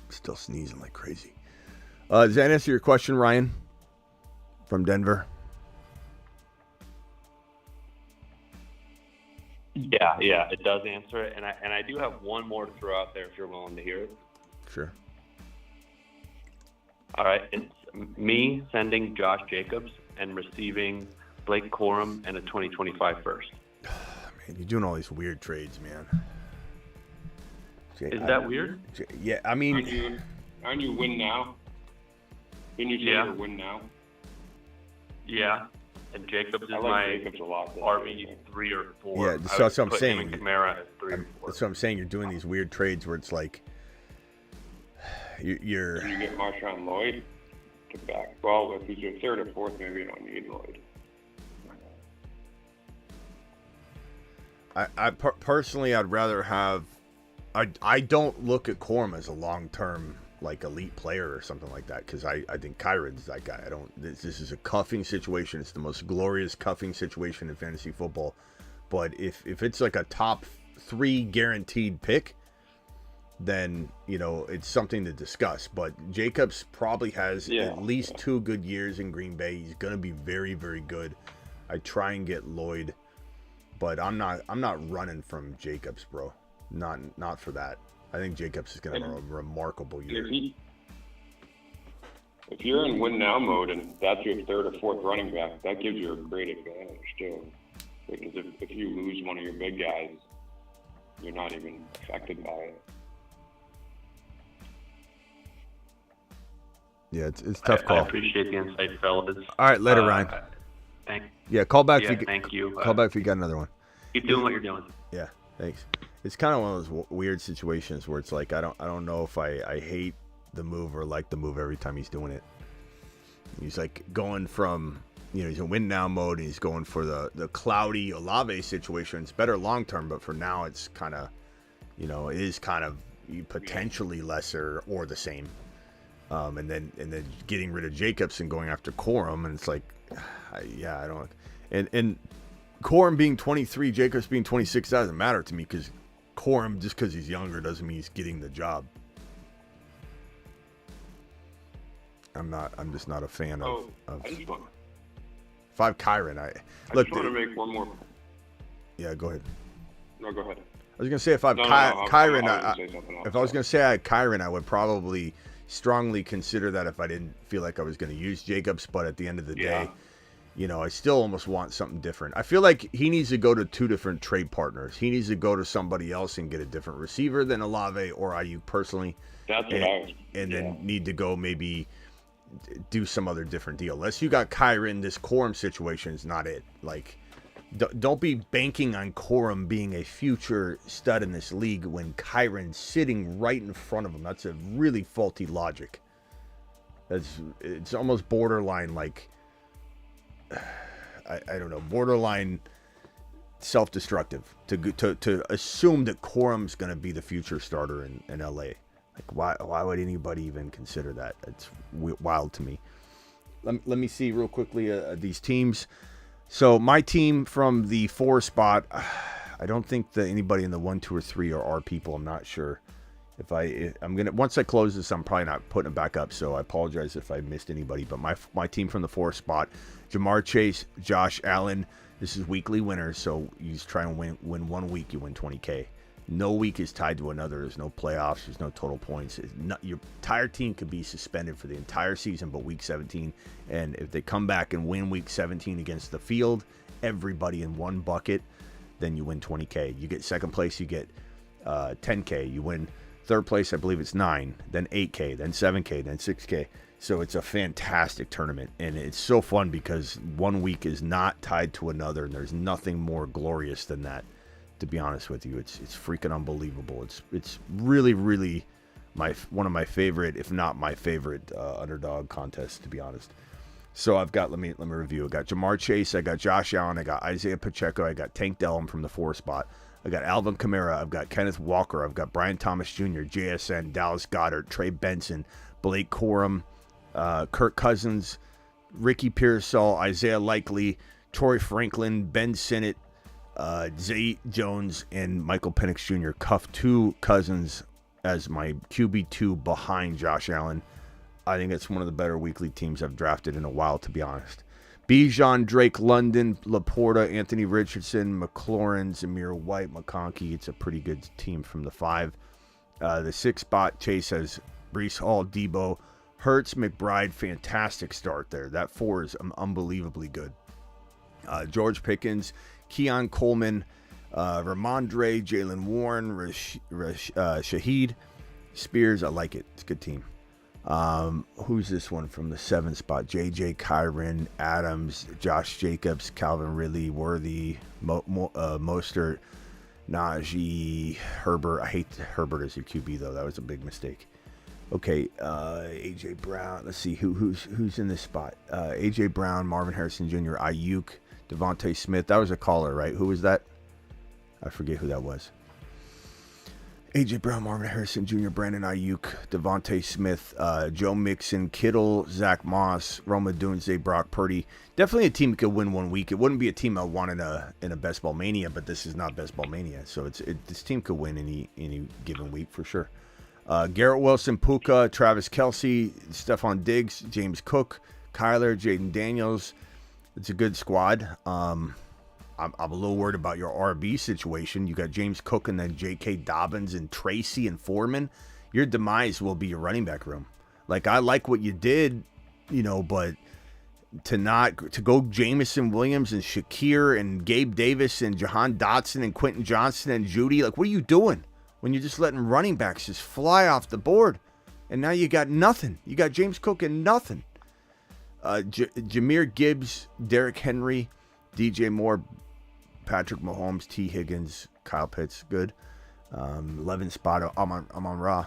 Still sneezing like crazy. Does that answer your question, Ryan, from Denver? Yeah, it does answer it, and I do have one more to throw out there if you're willing to hear it. Sure. All right, it's me sending Josh Jacobs and receiving Blake Corum and a 2025 first. Man, you're doing all these weird trades, man. Is that weird? Yeah, I mean, Aren't you win now? Didn't you say you're win now? Yeah. And Jacobs is I like my Jacobs a lot. RB 3 or 4. Yeah, so that's what I'm saying. Him and Kamara as 3 or 4. That's what I'm saying. You're doing these weird trades where it's like you're. You get Marshawn Lloyd to back. Well, if he's your third or fourth, maybe you don't need Lloyd. I personally, I'd rather have. I don't look at Corum as a long-term like elite player or something like that, because I think Kyron's that guy. I don't. This is a cuffing situation. It's the most glorious cuffing situation in fantasy football. But if it's like a top 3 guaranteed pick, then it's something to discuss. But Jacobs probably has at least 2 good years in Green Bay. He's gonna be very, very good. I try and get Lloyd, but I'm not running from Jacobs, bro. Not for that. I think Jacobs is going to have a remarkable year. If you're in win now mode and that's your third or fourth running back, that gives you a great advantage too. Because if you lose one of your big guys, you're not even affected by it. Yeah, it's a tough call. I appreciate the insight, fellas. All right, later, Ryan. Call back. Thank you. Call back if you got another one. Keep doing what you're doing. Yeah, thanks. It's kind of one of those weird situations where it's like I don't know if I hate the move or like the move every time he's doing it. He's like going from he's in win now mode, and he's going for the cloudy Olave situation. It's better long term, but for now it's kind of it is kind of potentially lesser or the same. And then getting rid of Jacobs and going after Corum, and it's like I don't and Corum being 23, Jacobs being 26 doesn't matter to me, because Corum, just because he's younger doesn't mean he's getting the job. I'm just not a fan of if I have Kyron, I just want to make one more. Yeah, go ahead. No, go ahead. I was gonna say if I have Kyron, if I was gonna say I had Kyron, I would probably strongly consider that if I didn't feel like I was gonna use Jacobs. But at the end of the day, I still almost want something different. I feel like he needs to go to 2 different trade partners. He needs to go to somebody else and get a different receiver than Olave or Ayuk personally. That's what I was. And then need to go maybe do some other different deal. Unless you got Kyron, this Corum situation is not it. Like, don't be banking on Corum being a future stud in this league when Kyron's sitting right in front of him. That's a really faulty logic. It's almost borderline like, I don't know, borderline self-destructive to assume that Corum's going to be the future starter in LA. Like, why would anybody even consider that? It's wild to me. Let me see real quickly these teams. So my team from the 4 spot, I don't think that anybody in the 1, 2, or 3 are our people. I'm not sure. I'm gonna, once I close this, I'm probably not putting it back up. So I apologize if I missed anybody. But my team from the 4 spot: Jamar Chase, Josh Allen. This is weekly winners, so you just try and win 1 week, you win $20K. No week is tied to another. There's no playoffs. There's no total points. Your entire team could be suspended for the entire season, but week 17. And if they come back and win week 17 against the field, everybody in one bucket, then you win $20K. You get second place, you get $10K. You win third place, I believe it's 9, then $8K, then $7K, then $6K. So it's a fantastic tournament, and it's so fun because 1 week is not tied to another, and there's nothing more glorious than that. To be honest with you, it's freaking unbelievable. It's really, really one of my favorite, if not my favorite, underdog contests, to be honest. So I've got, let me review. I got Jamar Chase, I got Josh Allen, I got Isaiah Pacheco, I got Tank Dellum from the 4 spot. I got Alvin Kamara, I've got Kenneth Walker, I've got Brian Thomas Jr., JSN, Dallas Goedert, Trey Benson, Blake Corum, Kirk Cousins, Ricky Pearsall, Isaiah Likely, Troy Franklin, Ben Sinnott, Zay Jones, and Michael Penix Jr. Cuffed 2 Cousins as my QB2 behind Josh Allen. I think it's one of the better weekly teams I've drafted in a while, to be honest. Bijan, Drake London, Laporta, Anthony Richardson, McLaurin, Zamir White, McConkey. It's a pretty good team from the 5. The 6 spot, Chase has Breece Hall, Debo, Hurts, McBride. Fantastic start there. That 4 is unbelievably good. George Pickens, Keon Coleman, Ramondre, Jalen Warren, Shaheed Spears. I like it. It's a good team. Who's this one from the 7 spot? JJ Kyron, Adams, Josh Jacobs, Calvin Ridley, Worthy, Mostert, Najee, Herbert. I hate Herbert as your QB though. That was a big mistake. Okay, AJ Brown. Let's see who's in this spot. AJ Brown, Marvin Harrison Jr., Ayuk, Devontae Smith. That was a caller, right? Who was that? I forget who that was. AJ Brown, Marvin Harrison Jr., Brandon Ayuk, Devontae Smith, Joe Mixon, Kittle, Zach Moss, Roma Dunze, Brock Purdy. Definitely a team that could win 1 week. It wouldn't be a team I want in a Best Ball Mania, but this is not Best Ball Mania, so this team could win any given week for sure. Garrett Wilson, Puka, Travis Kelce, Stephon Diggs, James Cook, Kyler, Jaden Daniels. It's a good squad. I'm a little worried about your RB situation. You got James Cook and then J.K. Dobbins and Tracy and Foreman. Your demise will be your running back room. Like, I like what you did, but to go Jamison Williams and Shakir and Gabe Davis and Jahan Dotson and Quentin Johnson and Judy, like, what are you doing when you're just letting running backs just fly off the board? And now you got nothing. You got James Cook and nothing. Jahmyr Gibbs, Derrick Henry, DJ Moore, Patrick Mahomes, T. Higgins, Kyle Pitts, good. 11 spot, Amon Ra.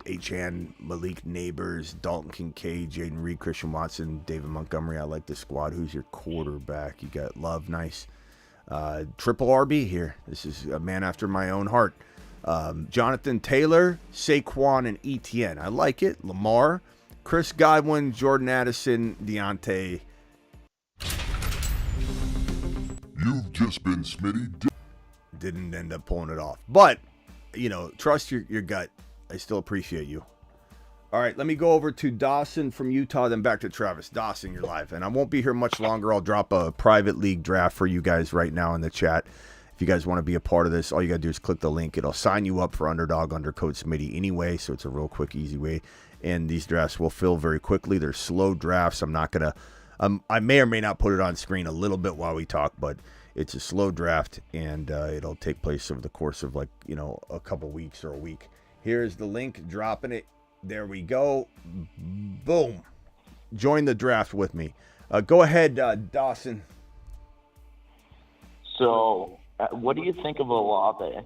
H.N., Malik Neighbors, Dalton Kincaid, Jaden Reed, Christian Watson, David Montgomery. I like the squad. Who's your quarterback? You got Love, nice. Triple RB here. This is a man after my own heart. Jonathan Taylor, Saquon, and Etienne. I like it. Lamar, Chris Godwin, Jordan Addison, Deontay. You've just been Smitty. Didn't end up pulling it off. But, trust your gut. I still appreciate you. All right, let me go over to Dawson from Utah, then back to Travis. Dawson, you're live. And I won't be here much longer. I'll drop a private league draft for you guys right now in the chat. If you guys want to be a part of this, all you got to do is click the link. It'll sign you up for Underdog under code Smitty anyway, so it's a real quick, easy way. And these drafts will fill very quickly. They're slow drafts. I'm not going to... I may or may not put it on screen a little bit while we talk, but it's a slow draft, and it'll take place over the course of a couple weeks or a week. Here's the link, dropping it. There we go. Boom. Join the draft with me. Go ahead, Dawson. So, what do you think of Olave?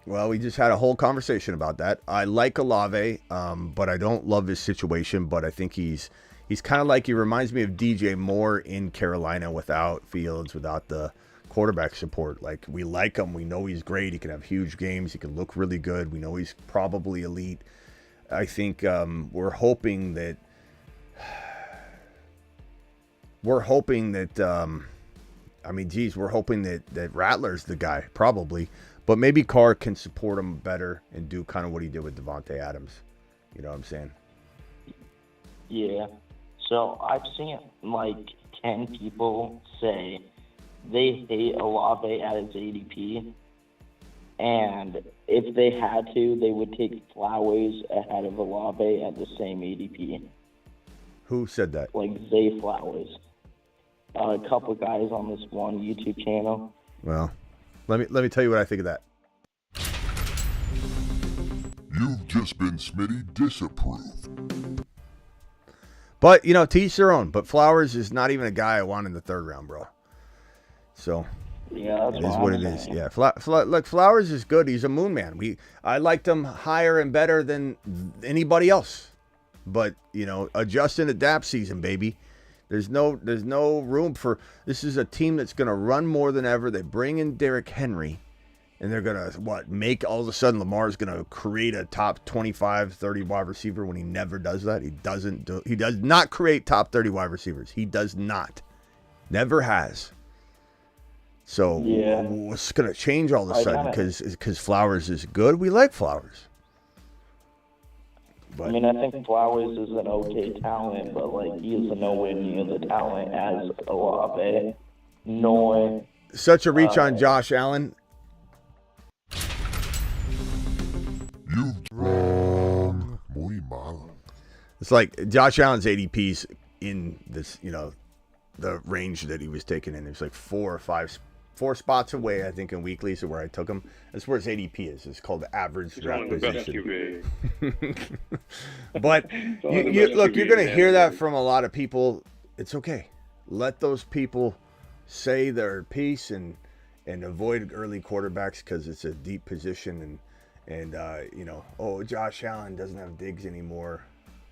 Well, we just had a whole conversation about that. I like Olave, but I don't love his situation, but I think he's He's kind of like, he reminds me of DJ Moore in Carolina without Fields, without the quarterback support. Like, we like him. We know he's great. He can have huge games. He can look really good. We know he's probably elite. I think we're hoping that we're hoping that Rattler's the guy, probably. But maybe Carr can support him better and do kind of what he did with Devontae Adams. You know what I'm saying? Yeah. So I've seen like 10 people say they hate Olave at his ADP, and if they had to, they would take Flowers ahead of Olave at the same ADP. Who said that? Like Zay Flowers. A couple guys on this one YouTube channel. Well, let me tell you what I think of that. You've just been Smitty disapproved. But, you know, to each their own. But Flowers is not even a guy I want in the third round, bro. So, yeah, it is what it is. Yeah, look, Flowers is good. He's a moon man. I liked him higher and better than anybody else. But, you know, adjust and adapt season, baby. There's no room for, this is a team that's going to run more than ever. They bring in Derrick Henry. And they're going to, make all of a sudden Lamar's going to create a top 25, 30 wide receiver when he never does that? He does not create top 30 wide receivers. He does not. Never has. So what's going to change all of a sudden because Flowers is good? We like Flowers. But, I mean, I think Flowers is an okay talent, but, he is nowhere near the talent as Olave. Nor. Such a reach on Josh Allen. Wrong. Muy mal. It's like Josh Allen's ADP's in this, the range that he was taken in. It's like 4 spots away, I think, in weeklies where I took him. That's where his ADP is. It's called the average draft position. But look, you're going to hear that from a lot of people. It's okay. Let those people say their piece and avoid early quarterbacks because it's a deep position and Josh Allen doesn't have Diggs anymore,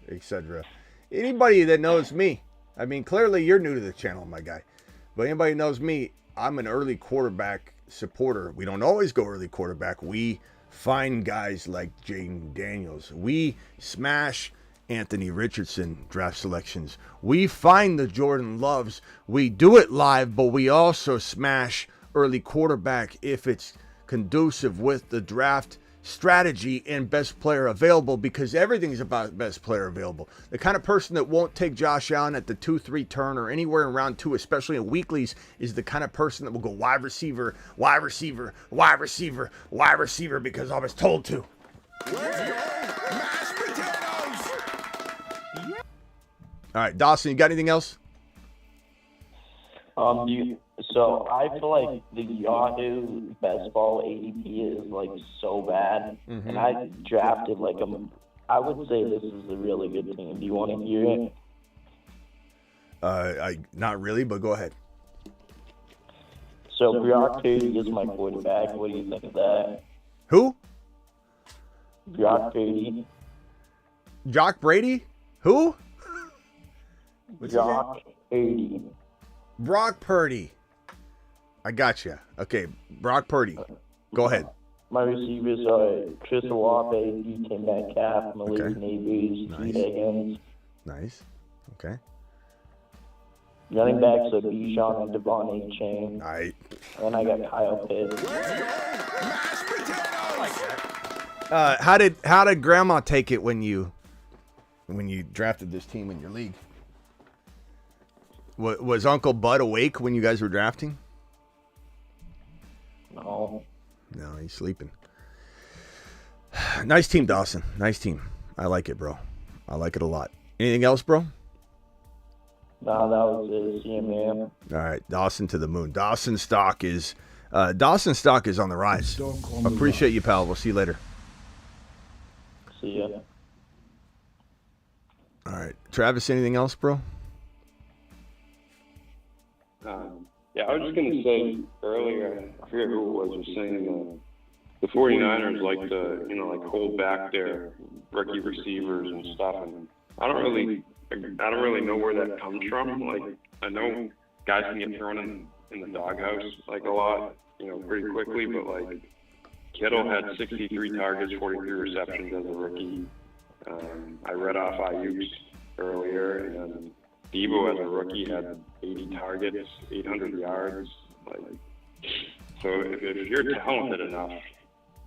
etc. Anybody that knows me, I mean, clearly you're new to the channel, my guy, but anybody knows me, I'm an early quarterback supporter. We don't always go early quarterback. We find guys like Jaden Daniels. We smash Anthony Richardson draft selections. We find the Jordan Loves. We do it live, but we also smash early quarterback if it's conducive with the draft strategy and best player available, because everything's about best player available. The kind of person that won't take Josh Allen at the 2-3 turn or anywhere in round 2, especially in weeklies, is the kind of person that will go wide receiver, wide receiver, wide receiver, wide receiver because I was told to. Mashed potatoes. All right, Dawson, you got anything else? So I feel like the Yahoo best ball ADP is so bad, and I drafted I would say this is a really good team. Do you want to hear it? Not really, but go ahead. So Brock Purdy is my quarterback. What do you think of that? Who? Brock Purdy. Jock Brady? Who? Brock Purdy. Brock Purdy. I got you. Okay, Brock Purdy. Go ahead. My receivers are Chris Olave, DK Metcalf, Malik Nabers, T. Higgins. Nice. Okay. Running backs are Bijan and Devon A. Chain. All right. And I got Kyle Pitts. Mashed potatoes. How did Grandma take it when you drafted this team in your league? Was Uncle Bud awake when you guys were drafting? No, he's sleeping. Nice team, Dawson. Nice team. I like it, bro. I like it a lot. Anything else, bro? No, that was it. See you, man. All right, Dawson to the moon. Dawson stock is on the rise. Appreciate you, pal. We'll see you later. See ya. All right, Travis. Anything else, bro? Yeah, I was just going to say earlier, I forget who it was saying the 49ers like to, hold back their rookie receivers and stuff. And I don't really I don't really know where that comes from. Like, I know guys can get thrown in the doghouse like a lot, pretty quickly. But like, Kittle had 63 targets, 43 receptions as a rookie. I read off Ayuk's earlier, and then Debo as a rookie had 80 targets, 800 yards. Like, so if you're talented enough,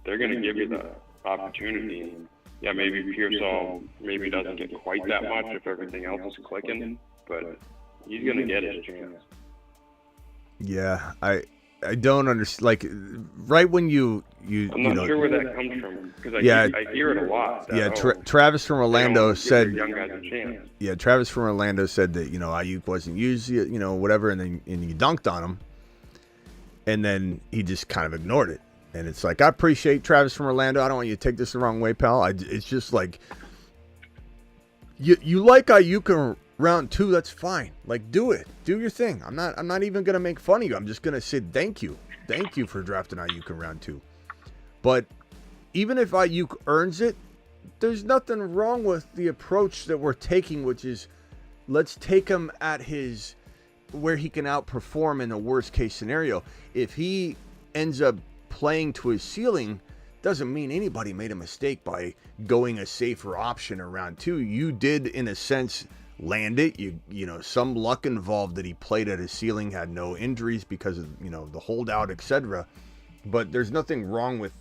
they're going to give you the opportunity. And yeah, maybe Pearsall maybe doesn't get quite that much if everything else is clicking, but he's going to get his chance. Yeah, I don't understand. Like, right when I'm not sure where that comes from, because I hear it a lot. Yeah, Travis from Orlando said. Young guys a chance. Yeah, Travis from Orlando said that Ayuk wasn't used, whatever, and you dunked on him, and then he just kind of ignored it. And it's like, I appreciate Travis from Orlando. I don't want you to take this the wrong way, pal. It's just like, you like Ayuk in round 2, that's fine. Like, do it. Do your thing. I'm not even going to make fun of you. I'm just going to say thank you. Thank you for drafting Ayuk in round 2. But even if Ayuk earns it, there's nothing wrong with the approach that we're taking, which is let's take him at where he can outperform in the worst case scenario. If he ends up playing to his ceiling, doesn't mean anybody made a mistake by going a safer option around 2. You did, in a sense, land it. Some luck involved that he played at his ceiling, had no injuries because of the holdout, etc. But there's nothing wrong with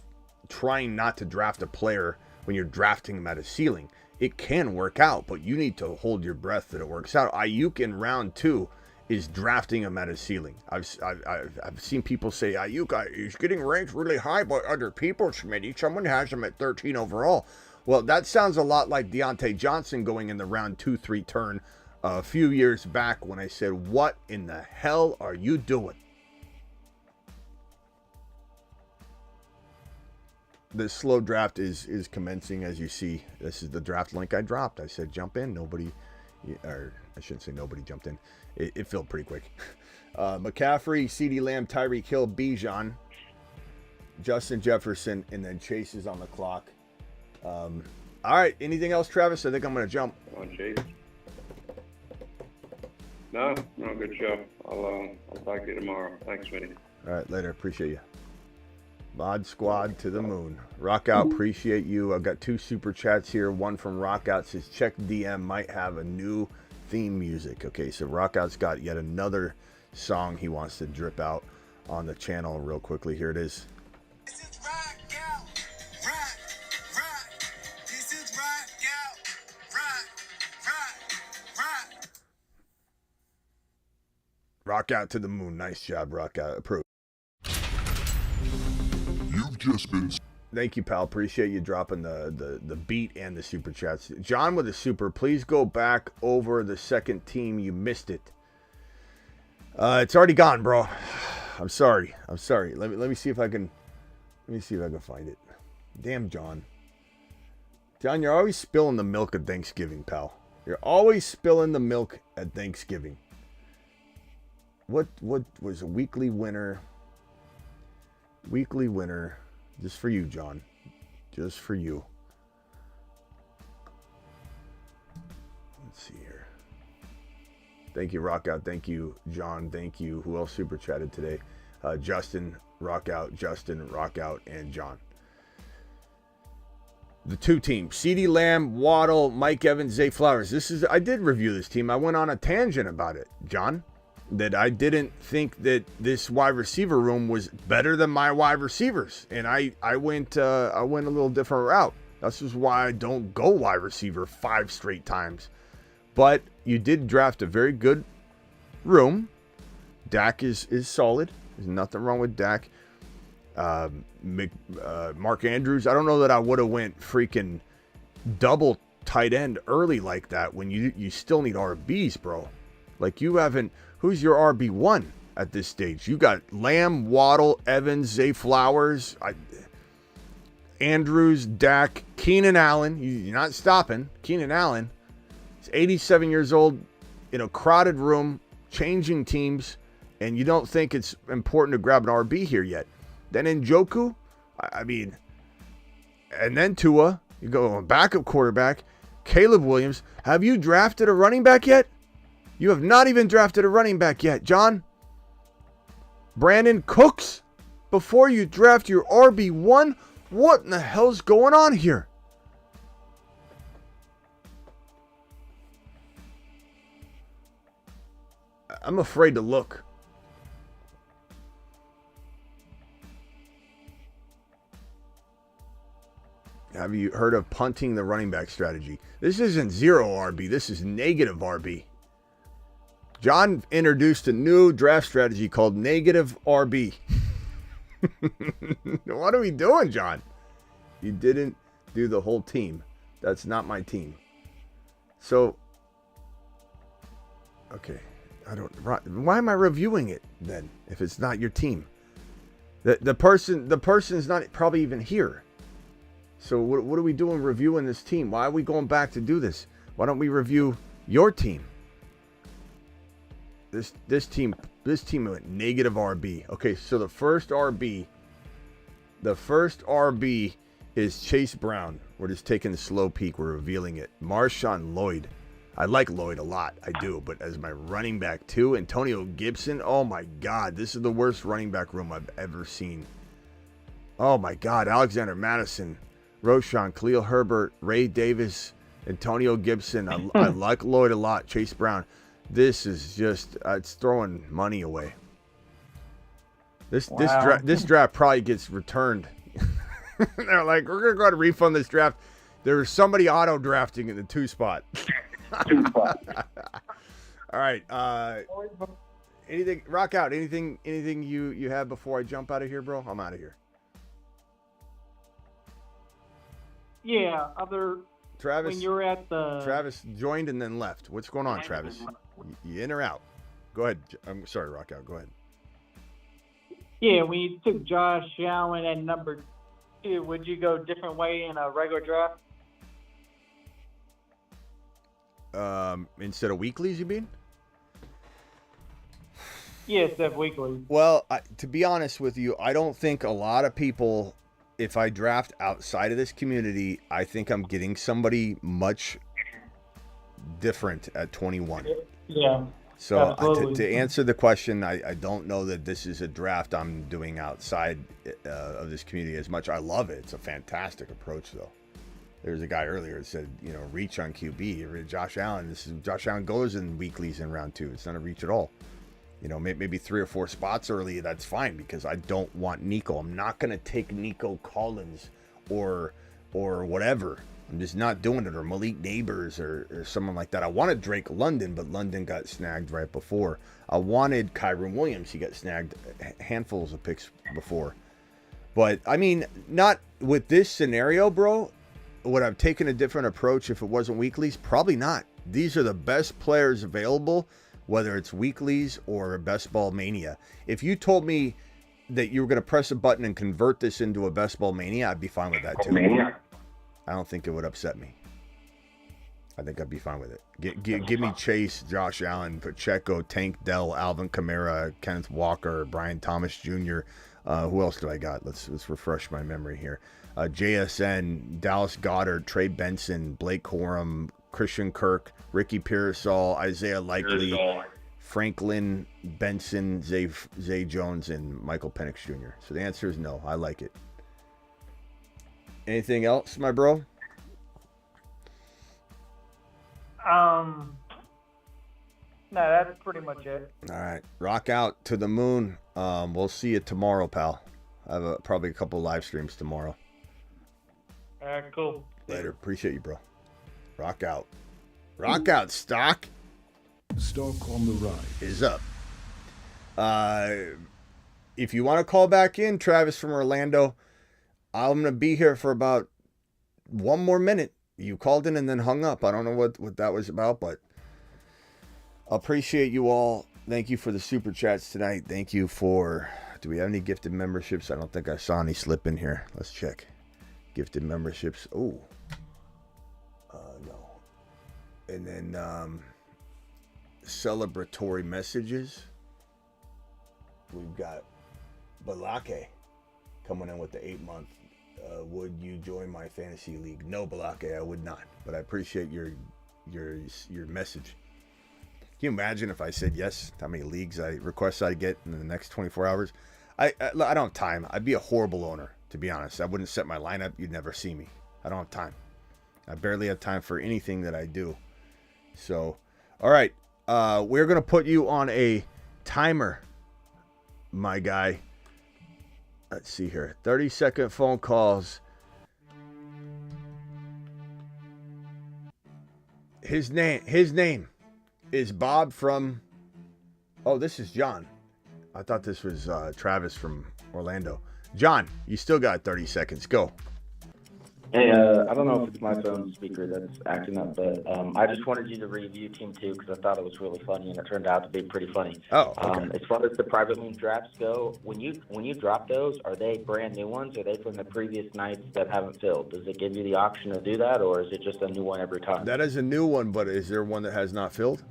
trying not to draft a player when you're drafting him at a ceiling. It can work out, but you need to hold your breath that it works out. Ayuk in round 2 is drafting him at a ceiling. I've seen people say Ayuk is getting ranked really high by other people, Smitty. Someone has him at 13 overall. Well, that sounds a lot like Deontay Johnson going in the round 2-3 turn a few years back when I said, what in the hell are you doing? The slow draft is commencing, as you see. This is the draft link I dropped. I said, jump in. Nobody, or I shouldn't say nobody jumped in. It filled pretty quick. McCaffrey, CeeDee Lamb, Tyreek Hill, Bijan, Justin Jefferson, and then Chase is on the clock. All right. Anything else, Travis? I think I'm going to jump. Come on, Chase. No, good show. I'll talk to you tomorrow. Thanks, Smitty. All right, later. Appreciate you. Mod Squad to the moon. Rockout, appreciate you. I've got 2 super chats here. One from Rockout says, check DM might have a new theme music. Okay, so Rockout's got yet another song he wants to drip out on the channel real quickly. Here it is. This is Rockout. Rock. This is Rockout. Rock. Rockout to the moon. Nice job, Rockout. Approved. You've just been... Thank you, pal. Appreciate you dropping the beat and the super chats. John with a super. Please go back over the second team. You missed it. It's already gone, bro. I'm sorry. Let me see if I can. Let me see if I can find it. Damn, John. John, you're always spilling the milk at Thanksgiving, pal. You're always spilling the milk at Thanksgiving. What was a weekly winner? Weekly winner. Just for you, John. Just for you. Let's see here. Thank you, Rockout. Thank you, John. Thank you. Who else super chatted today? Justin, Rockout, and John. The 2 teams. CeeDee Lamb, Waddle, Mike Evans, Zay Flowers. I did review this team. I went on a tangent about it, John. That I didn't think that this wide receiver room was better than my wide receivers. And I went a little different route. This is why I don't go wide receiver 5 straight times. But you did draft a very good room. Dak is solid. There's nothing wrong with Dak. Mark Andrews, I don't know that I would have went freaking double tight end early like that when you still need RBs, bro. Like, you haven't... Who's your RB1 at this stage? You got Lamb, Waddle, Evans, Zay Flowers, Andrews, Dak, Keenan Allen. You're not stopping. Keenan Allen is 87 years old in a crowded room, changing teams, and you don't think it's important to grab an RB here yet. Then Njoku, I mean, and then Tua, you go a backup quarterback. Caleb Williams. Have you drafted a running back yet? You have not even drafted a running back yet, John. Brandon Cooks, before you draft your RB1, what in the hell's going on here? I'm afraid to look. Have you heard of punting the running back strategy? This isn't zero RB. This is negative RB. John introduced a new draft strategy called negative RB. What are we doing, John? You didn't do the whole team. That's not my team. So, okay. Why am I reviewing it then if it's not your team? The person's not probably even here. So what are we doing reviewing this team? Why are we going back to do this? Why don't we review your team? This team went negative RB. Okay, so the first RB is Chase Brown. We're just taking the slow peek. We're revealing it. Marshawn Lloyd. I like Lloyd a lot. I do. But as my running back too, Antonio Gibson. Oh my God. This is the worst running back room I've ever seen. Oh my God. Alexander Madison, Roshan, Khalil Herbert, Ray Davis, Antonio Gibson. I like Lloyd a lot. Chase Brown. This is just, it's throwing money away. This draft probably gets returned. They're like, we're going to go ahead and refund this draft. There was somebody auto drafting in the 2 spot. All right. Anything, rock out. Anything you have before I jump out of here, bro? I'm out of here. Yeah. Travis, when you're at the Travis joined and then left. What's going on, Travis? You in or out? Go ahead. I'm sorry, rock out. Go ahead. Yeah, when you took Josh Allen at number 2, would you go a different way in a regular draft? Instead of weeklies, you mean? Yes, instead weekly. Well, to be honest with you, I don't think a lot of people, if I draft outside of this community, I think I'm getting somebody much different at 21. Yeah. So to answer the question, I don't know that this is a draft I'm doing outside of this community as much. I love it. It's a fantastic approach, though. There's a guy earlier that said, reach on QB. Josh Allen. Josh Allen goes in weeklies in round 2. It's not a reach at all. Maybe 3 or 4 spots early. That's fine because I don't want Nico. I'm not going to take Nico Collins or whatever. I'm just not doing it, or Malik Neighbors or someone like that. I wanted Drake London, but London got snagged right before. I wanted Kyron Williams. He got snagged handfuls of picks before. But, I mean, not with this scenario, bro. Would I have taken a different approach if it wasn't weeklies? Probably not. These are the best players available, whether it's weeklies or Best Ball Mania. If you told me that you were going to press a button and convert this into a Best Ball Mania, I'd be fine with that too. I don't think it would upset me. I think I'd be fine with it. Give me Chase, Josh Allen, Pacheco, Tank Dell, Alvin Kamara, Kenneth Walker, Brian Thomas Jr. Who else do I got? Let's refresh my memory here. JSN, Dallas Goedert, Trey Benson, Blake Corum, Christian Kirk, Ricky Pearsall, Isaiah Likely, Franklin Benson, Zay Jones, and Michael Penix Jr. So the answer is no. I like it. Anything else, my bro? No, that's pretty much it. All right. Rock out to the moon. We'll see you tomorrow, pal. I have probably a couple live streams tomorrow. All right, cool. Later. Appreciate you, bro. Rock out. Rock out, Stock. Stock on the ride is up. If you want to call back in, Travis from Orlando, I'm going to be here for about 1 more minute. You called in and then hung up. I don't know what that was about, but I appreciate you all. Thank you for the super chats tonight. Thank you for... Do we have any gifted memberships? I don't think I saw any slip in here. Let's check. Gifted memberships. Oh. No. And then celebratory messages. We've got Balake coming in with the 8-month would you join my fantasy league? No, Balake, I would not. But I appreciate your message. Can you imagine if I said yes? How many leagues requests I get in the next 24 hours? I don't have time. I'd be a horrible owner, to be honest. I wouldn't set my lineup. You'd never see me. I don't have time. I barely have time for anything that I do. So, all right. We're going to put you on a timer, my guy. Let's see here. 30-second phone calls. His name is Bob from... Oh, this is John. I thought this was Travis from Orlando. John, you still got 30 seconds. Go. Hey, I don't know if it's my phone speaker that's acting up, but I just wanted you to review Team 2 because I thought it was really funny, and it turned out to be pretty funny. Oh, okay. As far as the private link drafts go, when you drop those, are they brand new ones? Or are they from the previous nights that haven't filled? Does it give you the option to do that, or is it just a new one every time? That is a new one, but is there one that has not filled?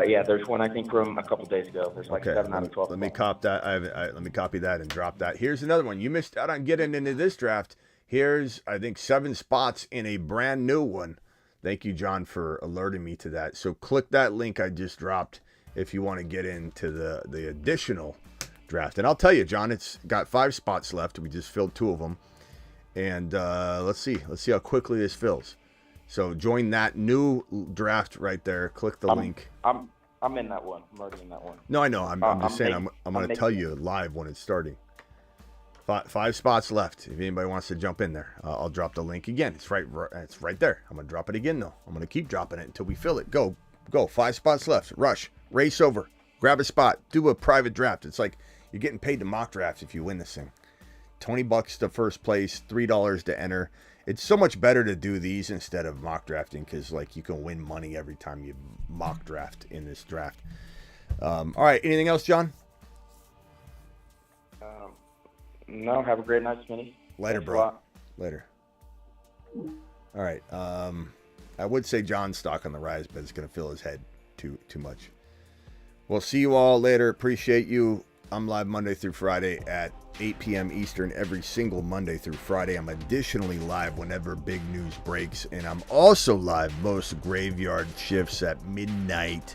Yeah, there's one I think from a couple days ago. There's like 7 out of 12. Let me copy that. Let me copy that and drop that. Here's another one. You missed out on getting into this draft. Here's, I think, 7 spots in a brand new one. Thank you, John, for alerting me to that. So click that link I just dropped if you want to get into the additional draft. And I'll tell you, John, it's got 5 spots left. We just filled 2 of them. And let's see how quickly this fills. So join that new draft right there. Click the link. I'm in that one. I'm already in that one. No, I know. I'm just saying. I'm going to tell you live when it's starting. 5 spots left. If anybody wants to jump in there, I'll drop the link again. It's right there. I'm going to drop it again though. I'm going to keep dropping it until we fill it. Go. 5 spots left. Rush. Race over. Grab a spot. Do a private draft. It's like you're getting paid to mock drafts if you win this thing. $20 to first place. $3 to enter. It's so much better to do these instead of mock drafting because, like, you can win money every time you mock draft in this draft. All right. Anything else, John? No. Have a great night, Smitty. Later, bro. Later. All right. I would say John's stock on the rise, but it's going to fill his head too much. We'll see you all later. Appreciate you. I'm live Monday through Friday at 8 p.m. Eastern every single Monday through Friday. I'm additionally live whenever big news breaks, and I'm also live most graveyard shifts at midnight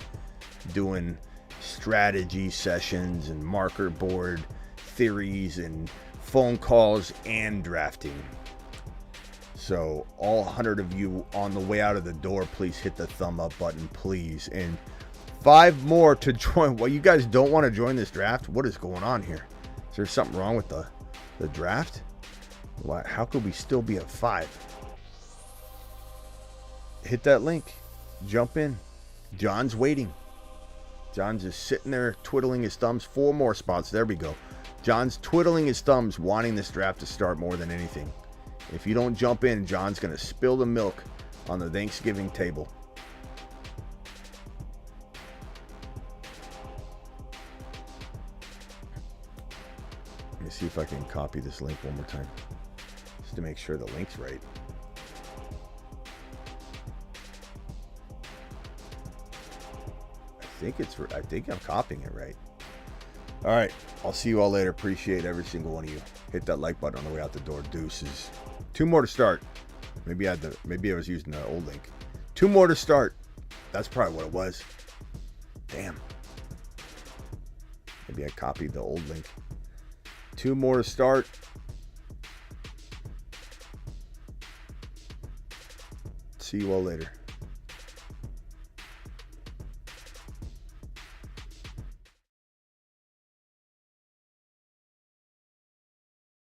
doing strategy sessions and marker board theories and phone calls and drafting. So all 100 of you on the way out of the door, please hit the thumb up button, please. And 5 more to join. Well, you guys don't want to join this draft? What is going on here? Is there something wrong with the draft? Why? How could we still be at 5? Hit that link. Jump in. John's waiting. John's just sitting there twiddling his thumbs. 4 more spots. There we go. John's twiddling his thumbs, wanting this draft to start more than anything. If you don't jump in, John's going to spill the milk on the Thanksgiving table. Let me see if I can copy this link one more time, just to make sure the link's right. I think I'm copying it right. All right. I'll see you all later. Appreciate every single one of you. Hit that like button on the way out the door. Deuces. 2 more to start. Maybe I was using the old link. 2 more to start. That's probably what it was. Damn. Maybe I copied the old link. 2 more to start. See you all later.